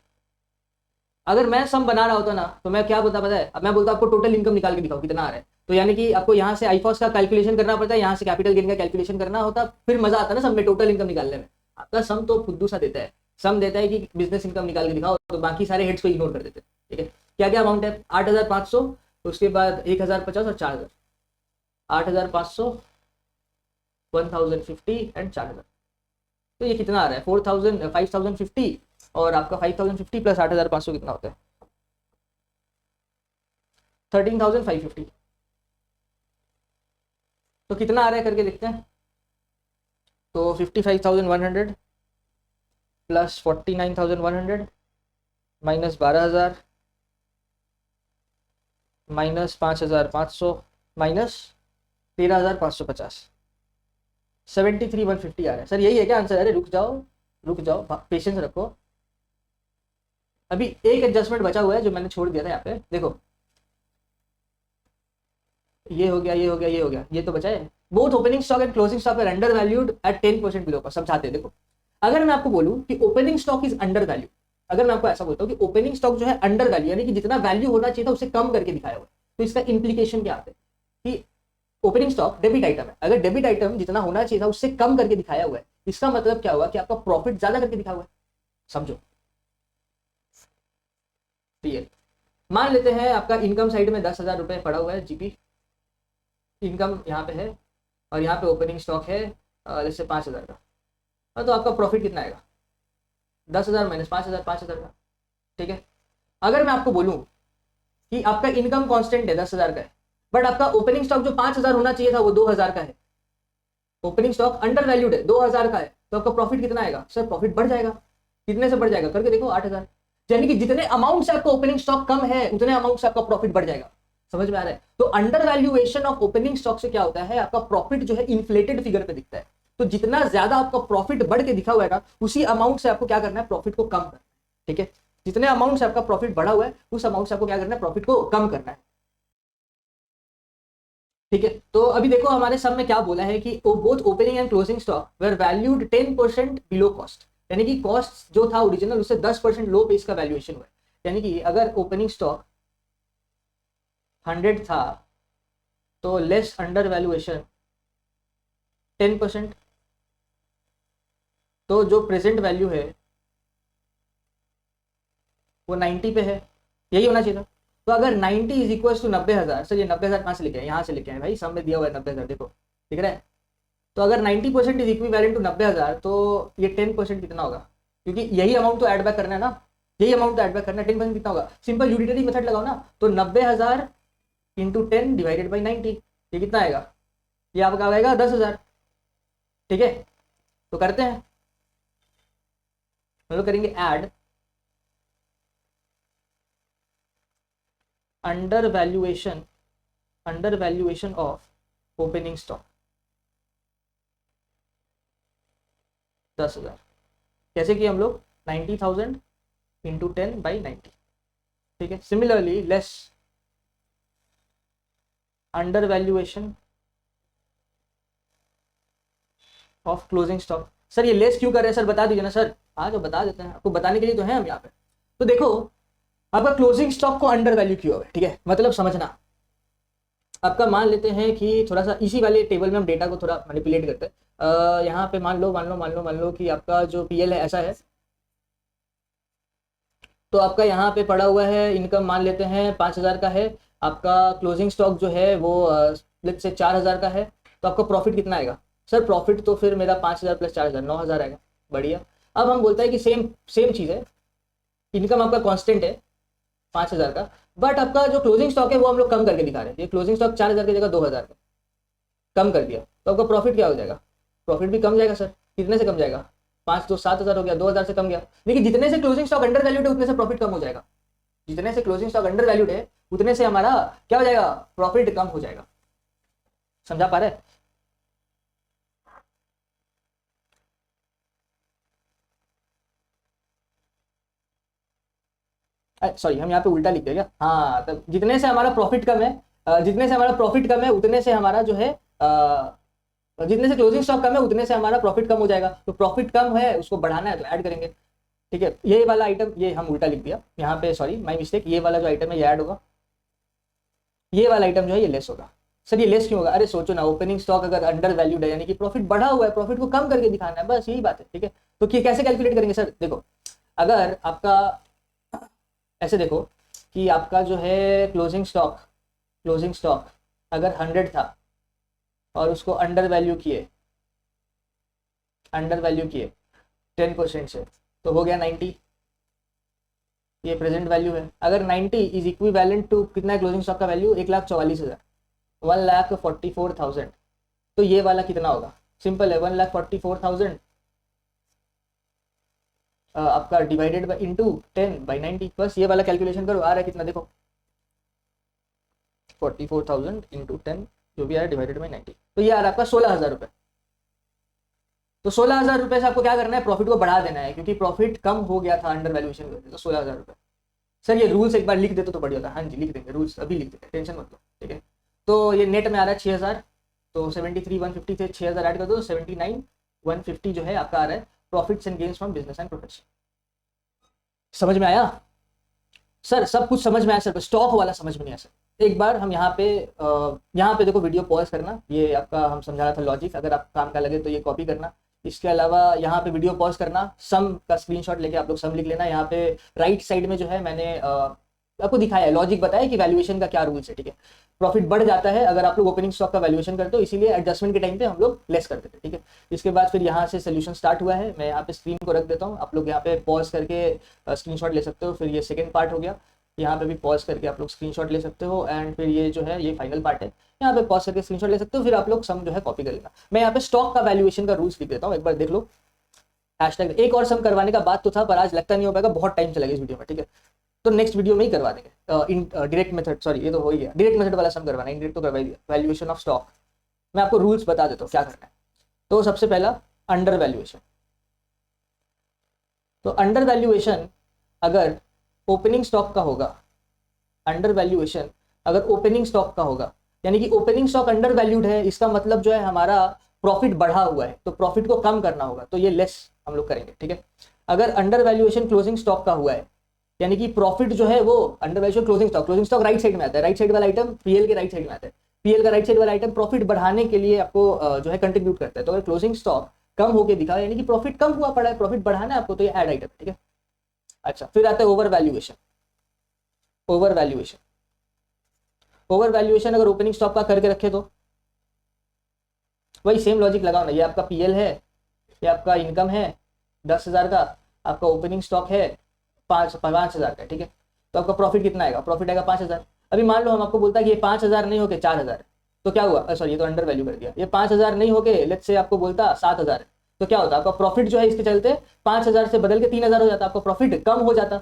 अगर मैं सम बना रहा होता ना तो मैं क्या बोलता पता है, अब मैं बोलता आपको टोटल इनकम निकाल के दिखाओ कितना आ रहा है, तो यानी कि आपको यहाँ से आईफॉस का कैलकुलेशन करना पड़ता है, यहाँ से कैपिटल गेन का कैलकुलेशन करना होता, फिर मजा आता है ना सम में टोटल इनकम निकालने में। आपका सम तो फुद्दू सा देता है, सम देता है कि बिजनेस इनकम निकाल के दिखाओ, तो बाकी सारे हेड्स को इग्नोर कर देते हैं। ठीक है, क्या क्या अमाउंट है, 8,500, उसके बाद 1,050 और 4,000, 8,500, 1,050 एंड 4,000। तो ये कितना आ रहा है 5,050 और आपका 5,050 प्लस 8,500 कितना होता है 13,550। तो कितना आ रहा है करके देखते हैं। तो 55,100 प्लस 49,100 माइनस 12,000 माइनस 5,500 माइनस 13,550, 73,150 आ रहा है। सर यही है क्या आंसर? अरे रुक जाओ पेशेंस रखो, अभी एक एडजस्टमेंट बचा हुआ है जो मैंने छोड़ दिया था यहाँ पे। देखो ये हो गया, ये हो गया, ये हो गया, ये तो बचा है। Both opening stock and closing stock are under valued at 10% below cost. समझाते हैं, देखो अगर मैं आपको बोलूं कि opening stock is under value, अगर मैं आपको ऐसा बोलता हूँ कि ओपनिंग स्टॉक जो है अंडर वैल्यू यानी कि जितना वैल्यू होना चाहिए था उससे कम करके दिखाया हुआ है, तो इसका इंप्लीकेशन क्या आता है कि ओपनिंग स्टॉक डेबिट आइटम है, अगर डेबिट आइटम जितना होना चाहिए था उससे कम करके दिखाया हुआ है, इसका मतलब क्या हुआ कि आपका प्रॉफिट ज्यादा करके दिखा हुआ है। समझो, क्लियर। मान लेते हैं आपका इनकम साइड में 10,000 रुपए पड़ा हुआ है, जीपी इनकम यहाँ पे है और यहाँ पे ओपनिंग स्टॉक है जैसे 5,000 का, तो आपका प्रॉफिट कितना आएगा 10,000 माइनस 5,000, 5,000 का। ठीक है, अगर मैं आपको बोलूं कि आपका इनकम कांस्टेंट है 10,000 का है बट आपका ओपनिंग स्टॉक जो 5,000 होना चाहिए था वो 2,000 का है, ओपनिंग स्टॉक अंडर वैल्यूड है 2,000 का है, तो आपका प्रॉफिट कितना आएगा? सर प्रॉफिट बढ़ जाएगा। कितने से बढ़ जाएगा करके देखो, 8,000। यानी कि जितने अमाउंट से आपका ओपनिंग स्टॉक कम है उतने अमाउंट से आपका प्रॉफिट बढ़ जाएगा। समझ में आ रहा है? तो under valuation of opening stock से क्या होता है, आपका प्रॉफिट जो है इन्फ्लेटेड फिगर पे दिखता है। तो जितना ज्यादा आपका प्रॉफिट बढ़ के दिखा हुआ है ना उसी अमाउंट से आपको क्या करना है, प्रॉफिट को कम करना है। ठीक है, जितने अमाउंट से आपका प्रॉफिट बढ़ा हुआ है उस अमाउंट से आपको क्या करना है, प्रॉफिट को कम करना है। ठीक है, तो अभी देखो हमारे सब में क्या बोला है कि both opening and closing stock were valued 10% below cost, यानी कि कॉस्ट जो था ओरिजिनल उससे 10% लो पे इसका वैल्यूएशन हुआ है। यानी कि अगर ओपनिंग स्टॉक 100 था तो लेस अंडर वैल्यूएशन 10%, तो जो प्रेजेंट वैल्यू है वो 90 पे है, यही होना चाहिए था। तो अगर 90 इज इक्वल टू 90,000, सर ये 90,000 कहाँ से लेके आए, यहाँ से लेके आए भाई, सब में दिया हुआ है 90,000, देखो दिख रहा है। तो अगर 90% इज इक्विवेलेंट टू 90,000 तो ये 10% कितना होगा, क्योंकि यही अमाउंट तो ऐड बैक करना है ना, यही अमाउंट तो ऐड बैक करना है, 10% कितना होगा, सिंपल यूटिलिटी मेथड लगाओ ना, तो 90,000 इंटू 10 डिवाइडेड बाई 90, ये कितना आएगा, ये आपका आएगा 10,000। ठीक है, तो करते हैं, हम लोग करेंगे add under valuation of opening stock 10,000, कैसे कि हम लोग 90,000 इंटू 10 बाई 90। ठीक है, similarly less under valuation of closing stock. Sir ये लेस क्यों कर रहे हैं सर, बता दीजिए ना सर। हाँ तो बता देते हैं, आपको बताने के लिए तो है हम यहाँ पे। तो देखो आपका क्लोजिंग स्टॉक को अंडर वैल्यू क्यों है, ठीक है, मतलब समझना। आपका मान लेते हैं कि थोड़ा सा इसी वाले टेबल में हम डेटा को थोड़ा मैनिपुलेट करते हैं। यहाँ पे मान लो कि आपका जो पीएल है ऐसा है, तो आपका यहाँ पे पड़ा हुआ है इनकम मान लेते हैं 5,000 का है, आपका क्लोजिंग स्टॉक जो है वो लेट्स से 4,000 का है, तो आपका प्रॉफिट कितना आएगा सर प्रॉफिट तो फिर मेरा 5,000 प्लस 4,000 9,000 आएगा। बढ़िया। अब हम बोलते हैं कि सेम सेम चीज़ है, इनकम आपका कांस्टेंट है 5,000 का, बट आपका जो क्लोजिंग स्टॉक है वो हम लोग कम करके दिखा रहे हैं। ये क्लोजिंग स्टॉक 4,000 की जगह 2,000 का कम कर दिया, तो आपका प्रॉफिट क्या हो जाएगा? प्रॉफिट भी कम जाएगा सर। कितने से कम जाएगा? 5 तो 7,000 हो गया, 2,000 से कम गया। लेकिन जितने से क्लोजिंग स्टॉक अंडर वैल्यूड है उतने से प्रॉफिट कम हो जाएगा। जितने से क्लोजिंग स्टॉक अंडर वैल्यूड है उतने से हमारा क्या हो जाएगा? प्रॉफिट कम हो जाएगा। समझा पा रहे? सॉरी, हम यहाँ पे उल्टा लिख दिया क्या? हाँ, तब जितने से हमारा प्रॉफिट कम है, जितने से हमारा प्रॉफिट कम है उतने से हमारा जो है जितने से क्लोजिंग स्टॉक कम है उतने से हमारा प्रॉफिट कम हो जाएगा। तो प्रॉफिट कम है, उसको बढ़ाना है तो ऐड करेंगे। ठीक है, ये वाला आइटम, ये हम उल्टा लिख दिया यहाँ पे, सॉरी माय मिस्टेक। ये वाला जो आइटम है ये ऐड होगा, ये वाला आइटम जो है ये लेस होगा। सर ये लेस क्यों होगा? अरे सोचो ना, ओपनिंग स्टॉक अगर अंडर वैल्यूड है यानी कि प्रॉफिट बढ़ा हुआ है, प्रॉफिट को कम करके दिखाना है, बस यही बात है। ठीक है, तो कैसे कैलकुलेट करेंगे सर? देखो, अगर आपका ऐसे देखो कि आपका जो है क्लोजिंग स्टॉक अगर 100 था और उसको अंडर वैल्यू किए 10% से, तो हो गया 90। ये प्रेजेंट वैल्यू है। अगर 90 इज इक्विवेलेंट टू कितना है क्लोजिंग स्टॉक का वैल्यू? 1,44,000, 1,44,000। तो ये वाला कितना होगा? सिंपल है, 1,44,000 आपका डिवाइडेड बाई इंटू 10/90। बस ये वाला कैलकुलेशन करो, आ रहा है कितना देखो, 44,000 इंटू 10 जो भी आ रहा है डिवाइडेड बाई 90, तो ये आ रहा है आपका 16,000 रुपये। तो 16,000 रुपये से आपको क्या करना है? प्रॉफिट को बढ़ा देना है, क्योंकि प्रॉफिट कम हो गया था अंडर वैल्यूएशन की वजह से। तो 16,000 रुपये। सर ये रूल्स एक बार लिख देते तो बढ़िया होता। हाँ जी लिख देंगे, रूल्स अभी लिख देते, टेंशन मत लो। ठीक है, तो ये नेट में आ रहा है 6,000, तो 73,150 से 6,000 ऐड कर दो, 79,150 जो है आपका आ रहा है profits and gains from business and profession. समझ में आया? सर सब कुछ समझ में आया सर, स्टॉक वाला समझ में नहीं आया सर। एक बार हम यहाँ पे देखो, वीडियो पॉज करना, ये आपका हम समझा रहा था लॉजिक, अगर आप काम का लगे तो ये कॉपी करना। इसके अलावा यहाँ पे वीडियो पॉज करना, सम का स्क्रीनशॉट लेके आप लोग सम लिख लेना। यहाँ पे राइट साइड में जो है मैंने आपको दिखाया है, लॉजिक बताया कि वैल्यूएशन का क्या रूल्स है। ठीक है, प्रॉफिट बढ़ जाता है अगर आप लोग ओपनिंग स्टॉक का वैल्यूएशन करते हो, इसीलिए एडजस्टमेंट के टाइम पे हम लोग लेस करते थे। ठीक है, इसके बाद फिर यहाँ से सोल्यूशन स्टार्ट हुआ है। मैं यहाँ पे स्क्रीन को रख देता हूँ, आप लोग यहाँ पे पॉज करके स्क्रीनशॉट ले सकते हो। फिर ये सेकेंड पार्ट हो गया, यहाँ पे भी पॉज करके आप लोग स्क्रीनशॉट ले सकते हो। एंड फिर ये जो है ये फाइनल पार्ट है, यहाँ पे पॉज करके स्क्रीनशॉट ले सकते हो। फिर आप लोग सम जो है कॉपी कर लेना। मैं यहाँ पे स्टॉक का वैल्यूएशन का रूल्स लिख देता हूँ, एक बार देख लो। हैशटैग एक और सम करवाने का बात तो था, पर आज लगता नहीं हो पाएगा, बहुत टाइम चलेगा इस वीडियो में। ठीक है, तो नेक्स्ट वीडियो में ही करवा देंगे। डायरेक्ट मेथड, सॉरी ये तो हो ही गया, डायरेक्ट मेथड वाला सम करवाना, इनडायरेक्ट तो करवा दिया। वैल्यूएशन ऑफ स्टॉक, मैं आपको रूल्स बता देता हूँ क्या करना है। तो सबसे पहला अंडर वैल्यूएशन। तो अंडर वैल्यूएशन अगर ओपनिंग स्टॉक का होगा, अंडर वैल्यूएशन अगर ओपनिंग स्टॉक का होगा, यानी कि ओपनिंग स्टॉक अंडर वैल्यूड है, इसका मतलब जो है हमारा प्रॉफिट बढ़ा हुआ है, तो प्रॉफिट को कम करना होगा, तो ये लेस हम लोग करेंगे। ठीक है, अगर अंडर वैल्यूएशन क्लोजिंग स्टॉक का हुआ है, यानी कि प्रॉफिट जो है वो under valuation closing stock right side में आता है, राइट साइड वाला आइटम पीएल के राइट साइड में आता है, पीएल का राइट साइड वाला आइटम प्रॉफिट बढ़ाने के लिए आपको जो है कंट्रीब्यूट करता है। तो अगर क्लोजिंग स्टॉक कम होकर दिखा, यानी कि प्रॉफिट कम हुआ पड़ा है, प्रॉफिट बढ़ाना है आपको, तो ये ऐड आइटम। ठीक है, अच्छा फिर आता है ओवर वैल्यूएशन। ओवर वैल्यूएशन अगर ओपनिंग स्टॉक का करके रखे तो वही सेम लॉजिक लगाओ ना। ये आपका पीएल है, ये आपका इनकम है 10,000 का, आपका ओपनिंग स्टॉक है 5,000 का। ठीक है, तो आपका प्रॉफिट कितना आएगा? प्रॉफिट आएगा 5,000। अभी मान लो हम आपको बोलता है कि ये 5,000 नहीं होके 4,000, तो क्या हुआ? सॉरी ये तो अंडर वैल्यू कर दिया। ये 5,000 नहीं होके लेट्स से आपको बोलता 7,000 है, तो क्या होता? आपका प्रॉफिट जो है इसके चलते 5,000 से बदल के 3,000 हो जाता, आपका प्रॉफिट कम हो जाता।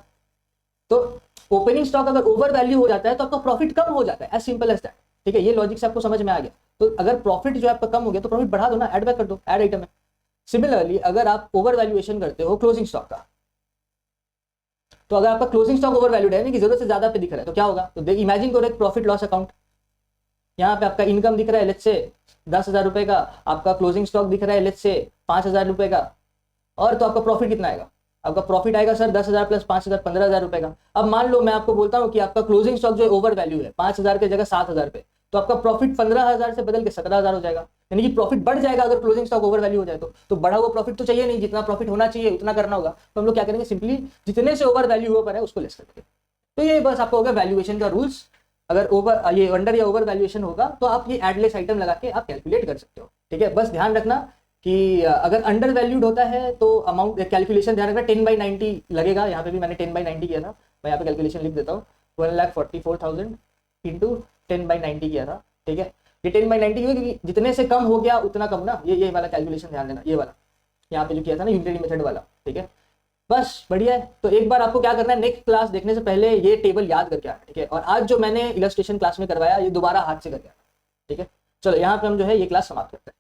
तो ओपनिंग स्टॉक अगर ओवर वैल्यू हो जाता है तो आपका प्रॉफिट कम हो जाता है, एज सिंपल एज दैट। ठीक है, ये लॉजिक से आपको समझ में आ गया। तो अगर प्रॉफिट जो है आपका कम हो गया तो प्रॉफिट बढ़ा दो ना, ऐड बैक कर दो, ऐड आइटम है। सिमिलरली अगर आप ओवर वैल्यूएशन करते हो क्लोजिंग स्टॉक का, तो अगर आपका क्लोजिंग स्टॉक ओवर वैल्यूड है, यानी कि जरूरत से ज्यादा पे दिख रहा है, तो क्या होगा? तो इमेजिन करो एक प्रॉफिट लॉस अकाउंट, यहाँ पे आपका इनकम दिख रहा है लेट्स से 10,000 रुपए का, आपका क्लोजिंग स्टॉक दिख रहा है लेट्स से 5,000 रुपए का, और तो आपका प्रॉफिट कितना आएगा? आपका प्रॉफिट आएगा सर 10,000 प्लस 5,000 15,000 रुपए का। अब मान लो मैं आपको बोलता हूँ कि आपका क्लोजिंग स्टॉक जो ओवर वैल्यू है 5,000 की जगह 7,000 पे, तो आपका प्रॉफिट 15,000 से बदल के 17,000 हो जाएगा, यानी कि प्रॉफिट बढ़ जाएगा अगर क्लोजिंग स्टॉक ओवर वैल्यू हो जाए तो बढ़ा हुआ प्रॉफिट तो चाहिए नहीं, जितना प्रॉफिट होना चाहिए उतना करना होगा। तो हम लोग क्या करेंगे? सिंपली जितने से ओवर वैल्यू हुआ पर है उसको लेस करके। तो ये बस आपको होगा वैल्यूएशन का रूल्स। अगर ओवर ये अंडर या ओवर वैल्यूएशन होगा तो आप ये एडलेस आइटम लगा के आप कैलकुलेट कर सकते हो। ठीक है, बस ध्यान रखना कि अगर अंडर वैल्यूड होता है तो अमाउंट कैलकुलेशन ध्यान रखना 10/90 लगेगा। यहाँ पे भी मैंने 10/90 किया था, मैं यहाँ पे कैलकुलेशन लिख देता हूँ, 1,44,000 इंटू 10/90 किया था। ठीक है, ये 10/90 क्यों, क्योंकि जितने से कम हो गया उतना कम ना, ये वाला कैलकुलेशन ध्यान देना, ये वाला यहाँ पे जो किया था ना यूनिटरी मेथड वाला। ठीक है, बस बढ़िया है। तो एक बार आपको क्या करना है, नेक्स्ट क्लास देखने से पहले ये टेबल याद करके आना। ठीक है, और आज जो मैंने इलस्ट्रेशन क्लास में करवाया ये दोबारा हाथ से करके आना। ठीक है, चलो यहाँ पे हम जो है ये क्लास समाप्त करते हैं।